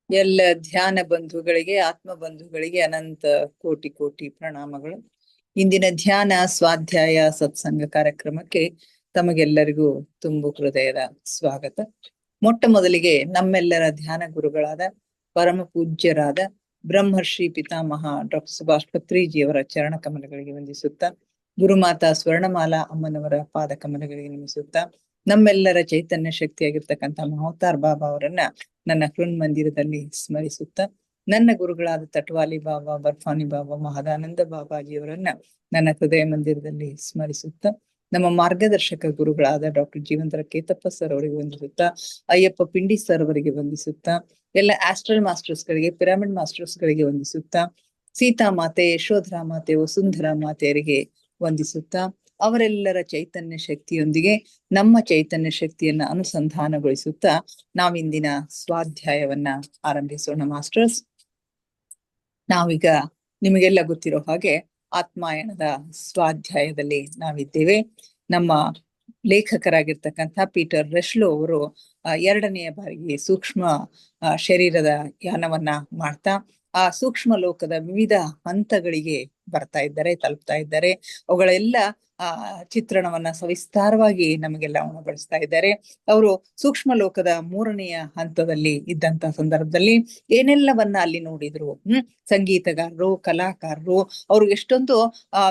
ಎಲ್ಲ ಧ್ಯಾನ ಬಂಧುಗಳಿಗೆ, ಆತ್ಮ ಬಂಧುಗಳಿಗೆ ಅನಂತ ಕೋಟಿ ಕೋಟಿ ಪ್ರಣಾಮಗಳು. ಇಂದಿನ ಧ್ಯಾನ ಸ್ವಾಧ್ಯಾಯ ಸತ್ಸಂಗ ಕಾರ್ಯಕ್ರಮಕ್ಕೆ ತಮಗೆಲ್ಲರಿಗೂ ತುಂಬು ಹೃದಯದ ಸ್ವಾಗತ. ಮೊಟ್ಟ ಮೊದಲಿಗೆ ನಮ್ಮೆಲ್ಲರ ಧ್ಯಾನ ಗುರುಗಳಾದ ಪರಮ ಪೂಜ್ಯರಾದ ಬ್ರಹ್ಮರ್ಷಿ ಪಿತಾಮಹ ಡಾಕ್ಟರ್ ಸುಭಾಷ್ ಪತ್ರಿಜಿಯವರ ಚರಣ ಕಮಲಗಳಿಗೆ ವಂದಿಸುತ್ತಾ, ಗುರುಮಾತಾ ಸ್ವರ್ಣಮಾಲಾ ಅಮ್ಮನವರ ಪಾದ ಕಮಲಗಳಿಗೆ ನಮಿಸುತ್ತಾ, ನಮ್ಮೆಲ್ಲರ ಚೈತನ್ಯ ಶಕ್ತಿಯಾಗಿರ್ತಕ್ಕಂಥ ಮಹೋತಾರ್ ಬಾಬಾ ಅವರನ್ನ ನನ್ನ ಹೃನ್ ಮಂದಿರದಲ್ಲಿ ಸ್ಮರಿಸುತ್ತಾ, ನನ್ನ ಗುರುಗಳಾದ ತಟ್ವಾಲಿ ಬಾಬಾ, ಬರ್ಫಾನಿ ಬಾಬಾ, ಮಹದಾನಂದ ಬಾಬಾಜಿಯವರನ್ನ ನನ್ನ ಹೃದಯ ಮಂದಿರದಲ್ಲಿ ಸ್ಮರಿಸುತ್ತಾ, ನಮ್ಮ ಮಾರ್ಗದರ್ಶಕ ಗುರುಗಳಾದ ಡಾಕ್ಟರ್ ಜೀವಂತರ ಕೇತಪ್ಪ ಸರ್ ಅವರಿಗೆ ವಂದಿಸುತ್ತಾ, ಅಯ್ಯಪ್ಪ ಪಿಂಡಿ ಸರ್ ಅವರಿಗೆ ವಂದಿಸುತ್ತಾ, ಎಲ್ಲ ಆಸ್ಟ್ರಲ್ ಮಾಸ್ಟರ್ಸ್ ಗಳಿಗೆ, ಪಿರಾಮಿಡ್ ಮಾಸ್ಟರ್ಸ್ ಗಳಿಗೆ ವಂದಿಸುತ್ತಾ, ಸೀತಾ ಮಾತೆ, ಯಶೋಧರಾ ಮಾತೆ, ವಸುಂಧರಾ ಮಾತೆಯರಿಗೆ ವಂದಿಸುತ್ತಾ, ಅವರೆಲ್ಲರ ಚೈತನ್ಯ ಶಕ್ತಿಯೊಂದಿಗೆ ನಮ್ಮ ಚೈತನ್ಯ ಶಕ್ತಿಯನ್ನ ಅನುಸಂಧಾನಗೊಳಿಸುತ್ತಾ ನಾವಿಂದಿನ ಸ್ವಾಧ್ಯಾಯವನ್ನ ಆರಂಭಿಸೋಣ. ಮಾಸ್ಟರ್ಸ್, ನಾವೀಗ ನಿಮಗೆಲ್ಲ ಗೊತ್ತಿರೋ ಹಾಗೆ ಆತ್ಮಾಯಣದ ಸ್ವಾಧ್ಯಾಯದಲ್ಲಿ ನಾವಿದ್ದೇವೆ. ನಮ್ಮ ಲೇಖಕರಾಗಿರ್ತಕ್ಕಂಥ ಪೀಟರ್ ರೆಶ್ಲೋ ಅವರು 2ನೇ ಬಾರಿಗೆ ಸೂಕ್ಷ್ಮ ಶರೀರದ ಯಾನವನ್ನ ಮಾಡ್ತಾ ಆ ಸೂಕ್ಷ್ಮ ಲೋಕದ ವಿವಿಧ ಹಂತಗಳಿಗೆ ಬರ್ತಾ ಇದ್ದಾರೆ, ತಲುಪ್ತಾ ಇದ್ದಾರೆ. ಅವುಗಳೆಲ್ಲ ಚಿತ್ರಣವನ್ನ ಸವಿಸ್ತಾರವಾಗಿ ನಮಗೆಲ್ಲ ಉಣಬಡಿಸ್ತಾ ಇದ್ದಾರೆ. ಅವರು ಸೂಕ್ಷ್ಮ ಲೋಕದ 3ನೆಯ ಹಂತದಲ್ಲಿ ಇದ್ದಂತ ಸಂದರ್ಭದಲ್ಲಿ ಏನೆಲ್ಲವನ್ನ ಅಲ್ಲಿ ನೋಡಿದ್ರು, ಸಂಗೀತಗಾರರು, ಕಲಾಕಾರರು, ಅವರು ಎಷ್ಟೊಂದು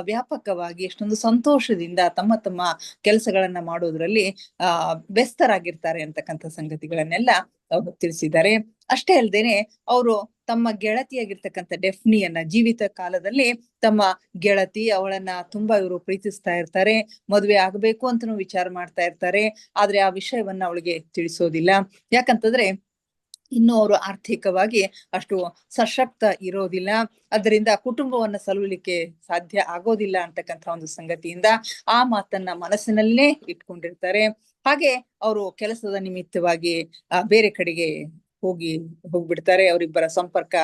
ವ್ಯಾಪಕವಾಗಿ, ಎಷ್ಟೊಂದು ಸಂತೋಷದಿಂದ ತಮ್ಮ ತಮ್ಮ ಕೆಲಸಗಳನ್ನ ಮಾಡೋದ್ರಲ್ಲಿ ವ್ಯಸ್ತರಾಗಿರ್ತಾರೆ ಅಂತಕ್ಕಂಥ ಸಂಗತಿಗಳನ್ನೆಲ್ಲ ಅವರು ತಿಳಿಸಿದ್ದಾರೆ. ಅಷ್ಟೇ ಅಲ್ದೇನೆ ಅವರು ತಮ್ಮ ಗೆಳತಿಯಾಗಿರ್ತಕ್ಕಂಥ ಡೆಫ್ನಿಯನ್ನ ಜೀವಿತ ಕಾಲದಲ್ಲಿ ತಮ್ಮ ಗೆಳತಿ, ಅವಳನ್ನ ತುಂಬಾ ಇವರು ಪ್ರೀತಿಸ್ತಾ ಇರ್ತಾರೆ, ಮದುವೆ ಆಗ್ಬೇಕು ಅಂತನೂ ವಿಚಾರ ಮಾಡ್ತಾ ಇರ್ತಾರೆ. ಆದ್ರೆ ಆ ವಿಷಯವನ್ನ ಅವಳಿಗೆ ತಿಳಿಸೋದಿಲ್ಲ. ಯಾಕಂತಂದ್ರೆ ಇನ್ನು ಅವರು ಆರ್ಥಿಕವಾಗಿ ಅಷ್ಟು ಸಶಕ್ತ ಇರೋದಿಲ್ಲ, ಅದರಿಂದ ಕುಟುಂಬವನ್ನ ಸಲುವಲಿಕ್ಕೆ ಸಾಧ್ಯ ಆಗೋದಿಲ್ಲ ಅಂತಕ್ಕಂಥ ಒಂದು ಸಂಗತಿಯಿಂದ ಆ ಮಾತನ್ನ ಮನಸ್ಸಿನಲ್ಲೇ ಇಟ್ಕೊಂಡಿರ್ತಾರೆ. ಹಾಗೆ ಅವರು ಕೆಲಸದ ನಿಮಿತ್ತವಾಗಿ ಬೇರೆ ಕಡೆಗೆ ಹೋಗ್ಬಿಡ್ತಾರೆ. ಅವರಿಬ್ಬರ ಸಂಪರ್ಕ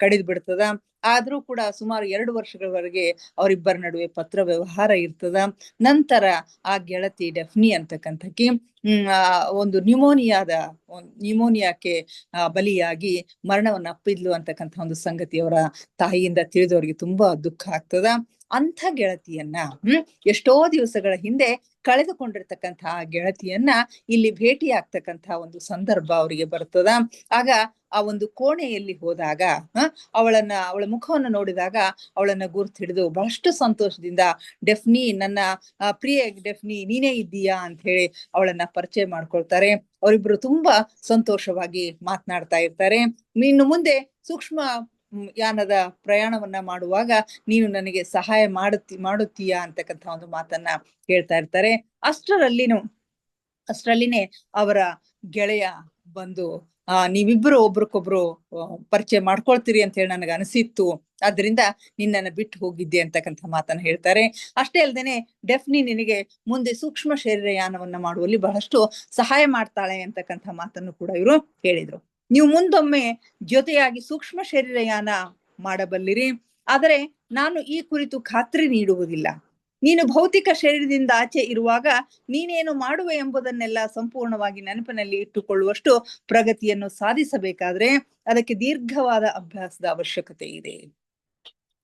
ಕಡಿದು ಬಿಡ್ತದ. ಆದ್ರೂ ಕೂಡ ಸುಮಾರು 2 ವರ್ಷಗಳವರೆಗೆ ಅವರಿಬ್ಬರ ನಡುವೆ ಪತ್ರ ವ್ಯವಹಾರ ಇರ್ತದ. ನಂತರ ಆ ಗೆಳತಿ ಡೆಫ್ನಿ ಅಂತಕ್ಕಂಥಕ್ಕೆ ಒಂದು ನ್ಯೂಮೋನಿಯಾಕ್ಕೆ ಬಲಿಯಾಗಿ ಮರಣವನ್ನ ಅಪ್ಪಿದ್ಲು ಅಂತಕ್ಕಂಥ ಒಂದು ಸಂಗತಿ ಅವರ ತಾಯಿಯಿಂದ ತಿಳಿದವರಿಗೆ ತುಂಬಾ ದುಃಖ ಆಗ್ತದ. ಅಂಥ ಗೆಳತಿಯನ್ನ ಎಷ್ಟೋ ದಿವಸಗಳ ಹಿಂದೆ ಕಳೆದುಕೊಂಡಿರ್ತಕ್ಕಂಥ ಆ ಗೆಳತಿಯನ್ನ ಇಲ್ಲಿ ಭೇಟಿ ಆಗ್ತಕ್ಕಂಥ ಒಂದು ಸಂದರ್ಭ ಅವರಿಗೆ ಬರ್ತದ. ಆಗ ಆ ಒಂದು ಕೋಣೆಯಲ್ಲಿ ಹೋದಾಗ ಅವಳ ಮುಖವನ್ನು ನೋಡಿದಾಗ ಅವಳನ್ನ ಗುರ್ತು ಹಿಡಿದು ಬಹಳಷ್ಟು ಸಂತೋಷದಿಂದ, ಡೆಫ್ನಿ, ನನ್ನ ಪ್ರಿಯ ಡೆಫ್ನಿ, ನೀನೇ ಇದ್ದೀಯಾ ಅಂತ ಹೇಳಿ ಅವಳನ್ನ ಪರಿಚಯ ಮಾಡ್ಕೊಳ್ತಾರೆ. ಅವರಿಬ್ರು ತುಂಬಾ ಸಂತೋಷವಾಗಿ ಮಾತನಾಡ್ತಾ ಇರ್ತಾರೆ. ಇನ್ನು ಮುಂದೆ ಸೂಕ್ಷ್ಮ ಯಾನದ ಪ್ರಯಾಣವನ್ನ ಮಾಡುವಾಗ ನೀನು ನನಗೆ ಸಹಾಯ ಮಾಡುತ್ತೀಯಾ ಅಂತಕ್ಕಂಥ ಒಂದು ಮಾತನ್ನ ಹೇಳ್ತಾ ಇರ್ತಾರೆ. ಅಷ್ಟರಲ್ಲಿನೇ ಅವರ ಗೆಳೆಯ ಬಂದು ನೀವಿಬ್ರು ಒಬ್ರಿಗೊಬ್ರು ಪರಿಚಯ ಮಾಡ್ಕೊಳ್ತೀರಿ ಅಂತ ಹೇಳಿ ನನಗೆ ಅನಿಸಿತ್ತು, ಆದ್ರಿಂದ ನಿನ್ನನ್ನು ಬಿಟ್ಟು ಹೋಗಿದ್ದೆ ಅಂತಕ್ಕಂಥ ಮಾತನ್ನ ಹೇಳ್ತಾರೆ. ಅಷ್ಟೇ ಅಲ್ದೇನೆ ಡೆಫ್ನಿ ನಿನಗೆ ಮುಂದೆ ಸೂಕ್ಷ್ಮ ಶರೀರ ಯಾನವನ್ನ ಮಾಡುವಲ್ಲಿ ಬಹಳಷ್ಟು ಸಹಾಯ ಮಾಡ್ತಾಳೆ ಅಂತಕ್ಕಂಥ ಮಾತನ್ನು ಕೂಡ ಇವರು ಹೇಳಿದ್ರು. ನೀವು ಮುಂದೊಮ್ಮೆ ಜೊತೆಯಾಗಿ ಸೂಕ್ಷ್ಮ ಶರೀರ ಯಾನ ಮಾಡಬಲ್ಲಿರಿ, ಆದರೆ ನಾನು ಈ ಕುರಿತು ಖಾತ್ರಿ ನೀಡುವುದಿಲ್ಲ. ನೀನು ಭೌತಿಕ ಶರೀರದಿಂದ ಆಚೆ ಇರುವಾಗ ನೀನೇನು ಮಾಡುವೆ ಎಂಬುದನ್ನೆಲ್ಲ ಸಂಪೂರ್ಣವಾಗಿ ನೆನಪಿನಲ್ಲಿ ಇಟ್ಟುಕೊಳ್ಳುವಷ್ಟು ಪ್ರಗತಿಯನ್ನು ಸಾಧಿಸಬೇಕಾದ್ರೆ ಅದಕ್ಕೆ ದೀರ್ಘವಾದ ಅಭ್ಯಾಸದ ಅವಶ್ಯಕತೆ ಇದೆ.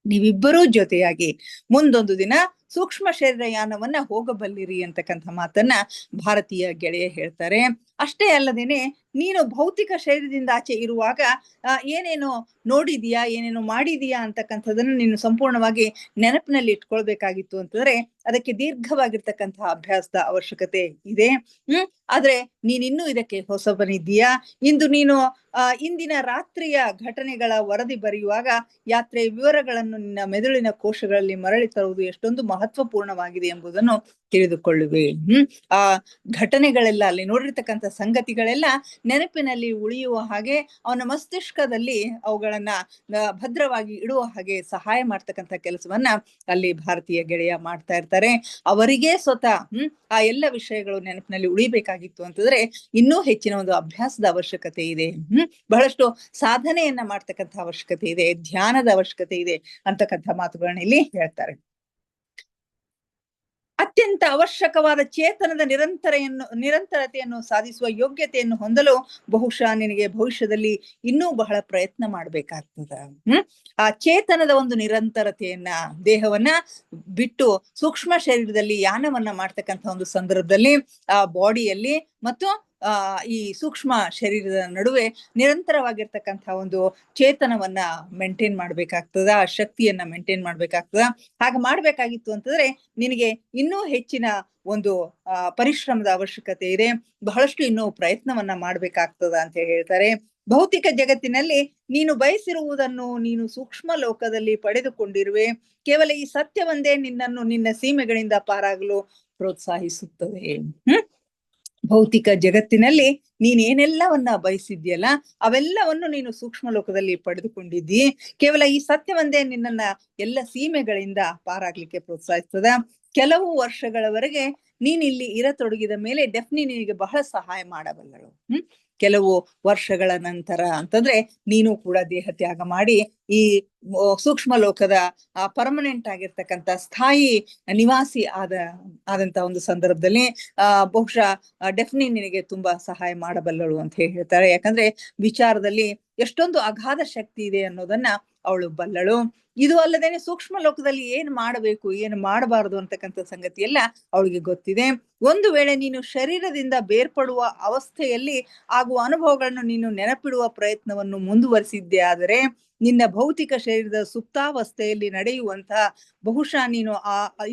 ನೀವಿಬ್ಬರೂ ಜೊತೆಯಾಗಿ ಮುಂದೊಂದು ದಿನ ಸೂಕ್ಷ್ಮ ಶರೀರ ಯಾನವನ್ನ ಹೋಗಬಲ್ಲಿರಿ ಅಂತಕ್ಕಂಥ ಮಾತನ್ನ ಭಾರತೀಯ ಗೆಳೆಯ ಹೇಳ್ತಾರೆ. ಅಷ್ಟೇ ಅಲ್ಲದೇನೆ ನೀನು ಭೌತಿಕ ಶರೀರದಿಂದ ಆಚೆ ಇರುವಾಗ ಏನೇನೋ ನೋಡಿದೀಯಾ, ಏನೇನೋ ಮಾಡಿದೀಯಾ ಅಂತಕ್ಕಂಥದನ್ನ ನೀನು ಸಂಪೂರ್ಣವಾಗಿ ನೆನಪಿನಲ್ಲಿ ಇಟ್ಕೊಳ್ಬೇಕಾಗಿತ್ತು ಅಂತಂದ್ರೆ ಅದಕ್ಕೆ ದೀರ್ಘವಾಗಿರ್ತಕ್ಕಂತಹ ಅಭ್ಯಾಸದ ಅವಶ್ಯಕತೆ ಇದೆ. ಆದ್ರೆ ನೀನಿನ್ನೂ ಇದಕ್ಕೆ ಹೊಸಬನಿದ್ದೀಯಾ. ಇಂದು ನೀನು ಇಂದಿನ ರಾತ್ರಿಯ ಘಟನೆಗಳ ವರದಿ ಬರೆಯುವಾಗ ಯಾತ್ರೆಯ ವಿವರಗಳನ್ನು ನಿನ್ನ ಮೆದುಳಿನ ಕೋಶಗಳಲ್ಲಿ ಮರಳಿ ತರುವುದು ಎಷ್ಟೊಂದು ಮಹತ್ವಪೂರ್ಣವಾಗಿದೆ ಎಂಬುದನ್ನು ತಿಳಿದುಕೊಳ್ಳುವೆ. ಆ ಘಟನೆಗಳೆಲ್ಲ, ಅಲ್ಲಿ ನೋಡಿರ್ತಕ್ಕಂಥ ಸಂಗತಿಗಳೆಲ್ಲ ನೆನಪಿನಲ್ಲಿ ಉಳಿಯುವ ಹಾಗೆ, ಅವನ ಮಸ್ತಿಷ್ಕದಲ್ಲಿ ಅವುಗಳನ್ನ ಭದ್ರವಾಗಿ ಇಡುವ ಹಾಗೆ ಸಹಾಯ ಮಾಡ್ತಕ್ಕಂಥ ಕೆಲಸವನ್ನ ಅಲ್ಲಿ ಭಾರತೀಯ ಗೆಳೆಯ ಮಾಡ್ತಾ ಇರ್ತಾರೆ. ಅವರಿಗೆ ಸ್ವತಃ ಆ ಎಲ್ಲ ವಿಷಯಗಳು ನೆನಪಿನಲ್ಲಿ ಉಳಿಬೇಕಾಗಿತ್ತು ಅಂತಂದ್ರೆ ಇನ್ನೂ ಹೆಚ್ಚಿನ ಒಂದು ಅಭ್ಯಾಸದ ಅವಶ್ಯಕತೆ ಇದೆ. ಬಹಳಷ್ಟು ಸಾಧನೆಯನ್ನ ಮಾಡ್ತಕ್ಕಂಥ ಅವಶ್ಯಕತೆ ಇದೆ, ಧ್ಯಾನದ ಅವಶ್ಯಕತೆ ಇದೆ ಅಂತಕ್ಕಂಥ ಮಾತುಗಳನ್ನ ಇಲ್ಲಿ ಹೇಳ್ತಾರೆ. ಅತ್ಯಂತ ಅವಶ್ಯಕವಾದ ಚೇತನದ ನಿರಂತರತೆಯನ್ನು ಸಾಧಿಸುವ ಯೋಗ್ಯತೆಯನ್ನು ಹೊಂದಲು ಬಹುಶಃ ನಿನಗೆ ಭವಿಷ್ಯದಲ್ಲಿ ಇನ್ನೂ ಬಹಳ ಪ್ರಯತ್ನ ಮಾಡ್ಬೇಕಾಗ್ತದ. ಆ ಚೇತನದ ಒಂದು ನಿರಂತರತೆಯನ್ನ, ದೇಹವನ್ನ ಬಿಟ್ಟು ಸೂಕ್ಷ್ಮ ಶರೀರದಲ್ಲಿ ಯಾನವನ್ನ ಮಾಡ್ತಕ್ಕಂಥ ಒಂದು ಸಂದರ್ಭದಲ್ಲಿ ಆ ಬಾಡಿಯಲ್ಲಿ ಮತ್ತು ಈ ಸೂಕ್ಷ್ಮ ಶರೀರದ ನಡುವೆ ನಿರಂತರವಾಗಿರ್ತಕ್ಕಂಥ ಒಂದು ಚೇತನವನ್ನ ಮೇಂಟೈನ್ ಮಾಡ್ಬೇಕಾಗ್ತದ, ಆ ಶಕ್ತಿಯನ್ನ ಮೇಂಟೈನ್ ಮಾಡ್ಬೇಕಾಗ್ತದ. ಹಾಗೆ ಮಾಡ್ಬೇಕಾಗಿತ್ತು ಅಂತಂದ್ರೆ ನಿನಗೆ ಇನ್ನೂ ಹೆಚ್ಚಿನ ಒಂದು ಪರಿಶ್ರಮದ ಅವಶ್ಯಕತೆ ಇದೆ, ಬಹಳಷ್ಟು ಇನ್ನೂ ಪ್ರಯತ್ನವನ್ನ ಮಾಡ್ಬೇಕಾಗ್ತದ ಅಂತ ಹೇಳ್ತಾರೆ. ಭೌತಿಕ ಜಗತ್ತಿನಲ್ಲಿ ನೀನು ಬಯಸಿರುವುದನ್ನು ನೀನು ಸೂಕ್ಷ್ಮ ಲೋಕದಲ್ಲಿ ಪಡೆದುಕೊಂಡಿರುವೆ. ಕೇವಲ ಈ ಸತ್ಯವೊಂದೇ ನಿನ್ನನ್ನು ನಿನ್ನ ಸೀಮೆಗಳಿಂದ ಪಾರಾಗಲು ಪ್ರೋತ್ಸಾಹಿಸುತ್ತದೆ. ಭೌತಿಕ ಜಗತ್ತಿನಲ್ಲಿ ನೀನೇನೆಲ್ಲವನ್ನ ಬಯಸಿದ್ಯಲ್ಲ ಅವೆಲ್ಲವನ್ನು ನೀನು ಸೂಕ್ಷ್ಮ ಲೋಕದಲ್ಲಿ ಪಡೆದುಕೊಂಡಿದ್ದಿ. ಕೇವಲ ಈ ಸತ್ಯವೊಂದೇ ನಿನ್ನನ್ನ ಎಲ್ಲ ಸೀಮೆಗಳಿಂದ ಪಾರಾಗ್ಲಿಕ್ಕೆ ಪ್ರೋತ್ಸಾಹಿಸ್ತದ. ಕೆಲವು ವರ್ಷಗಳವರೆಗೆ ನೀನ್ ಇಲ್ಲಿ ಇರತೊಡಗಿದ ಮೇಲೆ ಡೆಫ್ನಿ ನಿನಗೆ ಬಹಳ ಸಹಾಯ ಮಾಡಬಲ್ಲಳು. ಕೆಲವು ವರ್ಷಗಳ ನಂತರ ಅಂತಂದ್ರೆ ನೀನು ಕೂಡ ದೇಹ ತ್ಯಾಗ ಮಾಡಿ ಈ ಸೂಕ್ಷ್ಮ ಲೋಕದ ಪರ್ಮನೆಂಟ್ ಆಗಿರ್ತಕ್ಕಂಥ ಸ್ಥಾಯಿ ನಿವಾಸಿ ಆದಂತ ಒಂದು ಸಂದರ್ಭದಲ್ಲಿ ಬಹುಶಃ ಡೆಫ್ನಿ ನಿನಗೆ ತುಂಬಾ ಸಹಾಯ ಮಾಡಬಲ್ಲಳು ಅಂತ ಹೇಳ್ತಾರೆ. ಯಾಕಂದ್ರೆ ವಿಚಾರದಲ್ಲಿ ಎಷ್ಟೊಂದು ಅಗಾಧ ಶಕ್ತಿ ಇದೆ ಅನ್ನೋದನ್ನ ಅವಳು ಬಲ್ಲಳು. ಇದು ಅಲ್ಲದೇನೆ ಸೂಕ್ಷ್ಮ ಲೋಕದಲ್ಲಿ ಏನ್ ಮಾಡಬೇಕು ಏನ್ ಮಾಡಬಾರದು ಅಂತಕ್ಕಂಥ ಸಂಗತಿ ಎಲ್ಲ ಅವಳಿಗೆ ಗೊತ್ತಿದೆ. ಒಂದು ವೇಳೆ ನೀನು ಶರೀರದಿಂದ ಬೇರ್ಪಡುವ ಅವಸ್ಥೆಯಲ್ಲಿ ಆಗುವ ಅನುಭವಗಳನ್ನು ನೀನು ನೆನಪಿಡುವ ಪ್ರಯತ್ನವನ್ನು ಮುಂದುವರಿಸಿದ್ದೆ ಆದರೆ ನಿನ್ನ ಭೌತಿಕ ಶರೀರದ ಸುಪ್ತಾವಸ್ಥೆಯಲ್ಲಿ ನಡೆಯುವಂತಹ ಬಹುಶಃ ನೀನು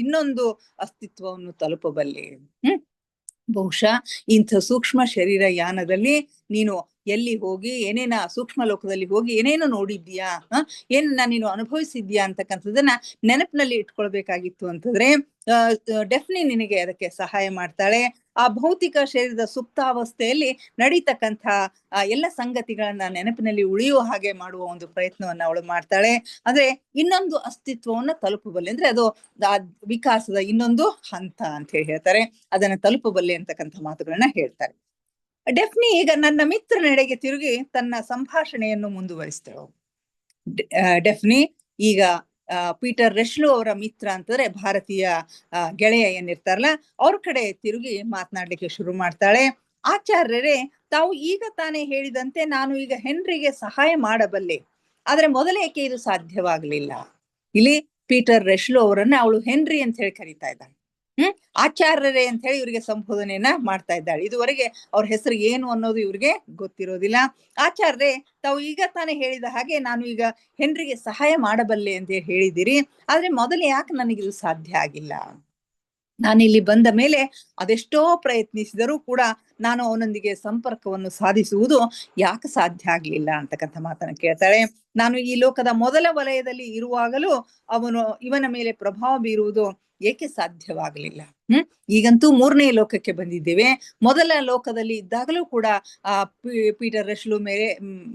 ಇನ್ನೊಂದು ಅಸ್ತಿತ್ವವನ್ನು ತಲುಪಬಲ್ಲೆ. ಬಹುಶಃ ಇಂಥ ಸೂಕ್ಷ್ಮ ಶರೀರ ಯಾನದಲ್ಲಿ ನೀನು ಎಲ್ಲಿ ಹೋಗಿ ಏನೇನ ಸೂಕ್ಷ್ಮ ಲೋಕದಲ್ಲಿ ಹೋಗಿ ಏನೇನೋ ನೋಡಿದ್ಯಾ, ಏನನ್ನ ನೀನು ಅನುಭವಿಸಿದ್ಯಾ ಅಂತಕ್ಕಂಥದ್ದನ್ನ ನೆನಪಿನಲ್ಲಿ ಇಟ್ಕೊಳ್ಬೇಕಾಗಿತ್ತು ಅಂತಂದ್ರೆ ಡೆಫ್ನಿ ನಿನಗೆ ಅದಕ್ಕೆ ಸಹಾಯ ಮಾಡ್ತಾಳೆ. ಆ ಭೌತಿಕ ಶರೀರದ ಸುಪ್ತಾವಸ್ಥೆಯಲ್ಲಿ ನಡೀತಕ್ಕಂಥ ಎಲ್ಲ ಸಂಗತಿಗಳನ್ನ ನೆನಪಿನಲ್ಲಿ ಉಳಿಯುವ ಹಾಗೆ ಮಾಡುವ ಒಂದು ಪ್ರಯತ್ನವನ್ನ ಅವಳು ಮಾಡ್ತಾಳೆ. ಅಂದ್ರೆ ಇನ್ನೊಂದು ಅಸ್ತಿತ್ವವನ್ನ ತಲುಪಬಲ್ಲೆ, ಅಂದ್ರೆ ಅದು ವಿಕಾಸದ ಇನ್ನೊಂದು ಹಂತ ಅಂತ ಹೇಳ್ತಾರೆ, ಅದನ್ನ ತಲುಪಬಲ್ಲೆ ಅಂತಕ್ಕಂಥ ಮಾತುಗಳನ್ನ ಹೇಳ್ತಾರೆ. ಡೆಫ್ನಿ ಈಗ ನನ್ನ ಮಿತ್ರನೆಡೆಗೆ ತಿರುಗಿ ತನ್ನ ಸಂಭಾಷಣೆಯನ್ನು ಮುಂದುವರಿಸ್ತಳು. ಡೆಫ್ನಿ ಈಗ ಪೀಟರ್ ರೆಶ್ಲು ಅವರ ಮಿತ್ರ ಅಂತಂದ್ರೆ ಭಾರತೀಯ ಗೆಳೆಯ ಏನಿರ್ತಾರಲ್ಲ ಅವ್ರ ಕಡೆ ತಿರುಗಿ ಮಾತನಾಡ್ಲಿಕ್ಕೆ ಶುರು ಮಾಡ್ತಾಳೆ. ಆಚಾರ್ಯರೇ, ತಾವು ಈಗ ತಾನೇ ಹೇಳಿದಂತೆ ನಾನು ಈಗ ಹೆನ್ರಿಗೆ ಸಹಾಯ ಮಾಡಬಲ್ಲೆ, ಆದ್ರೆ ಮೊದಲೇಕೆ ಇದು ಸಾಧ್ಯವಾಗ್ಲಿಲ್ಲ. ಇಲ್ಲಿ ಪೀಟರ್ ರೆಶ್ಲು ಅವರನ್ನ ಅವಳು ಹೆನ್ರಿ ಅಂತ ಹೇಳಿ ಕರೀತಾ ಇದ್ದಾಳೆ. ಆಚಾರ್ಯರೇ ಅಂತ ಹೇಳಿ ಇವ್ರಿಗೆ ಸಂಬೋಧನೆಯನ್ನ ಮಾಡ್ತಾ ಇದ್ದಾಳೆ. ಇದುವರೆಗೆ ಅವ್ರ ಹೆಸರು ಏನು ಅನ್ನೋದು ಇವ್ರಿಗೆ ಗೊತ್ತಿರೋದಿಲ್ಲ. ಆಚಾರ್ಯರೇ, ತಾವು ಈಗ ತಾನೇ ಹೇಳಿದ ಹಾಗೆ ನಾನು ಈಗ ಹೆನ್ರಿಗೆ ಸಹಾಯ ಮಾಡಬಲ್ಲೆ ಅಂತ ಹೇಳಿದಿರಿ, ಆದ್ರೆ ಮೊದಲು ಯಾಕೆ ನನಗಿದು ಸಾಧ್ಯ ಆಗಿಲ್ಲ? ನಾನಿಲ್ಲಿ ಬಂದ ಮೇಲೆ ಅದೆಷ್ಟೋ ಪ್ರಯತ್ನಿಸಿದರೂ ಕೂಡ ನಾನು ಅವನೊಂದಿಗೆ ಸಂಪರ್ಕವನ್ನು ಸಾಧಿಸುವುದು ಯಾಕೆ ಸಾಧ್ಯ ಆಗ್ಲಿಲ್ಲ ಅಂತಕ್ಕಂಥ ಮಾತನ್ನ ಕೇಳ್ತಾಳೆ. ನಾನು ಈ ಲೋಕದ ಮೊದಲ ವಲಯದಲ್ಲಿ ಇರುವಾಗಲೂ ಇವನ ಮೇಲೆ ಪ್ರಭಾವ ಬೀರುವುದು ಏಕೆ ಸಾಧ್ಯವಾಗಲಿಲ್ಲ? ಈಗಂತೂ 3ನೇ ಲೋಕಕ್ಕೆ ಬಂದಿದ್ದೇವೆ. ಮೊದಲ ಲೋಕದಲ್ಲಿ ಇದ್ದಾಗಲೂ ಕೂಡ ಪೀಟರ್ ರೆಶ್ಲು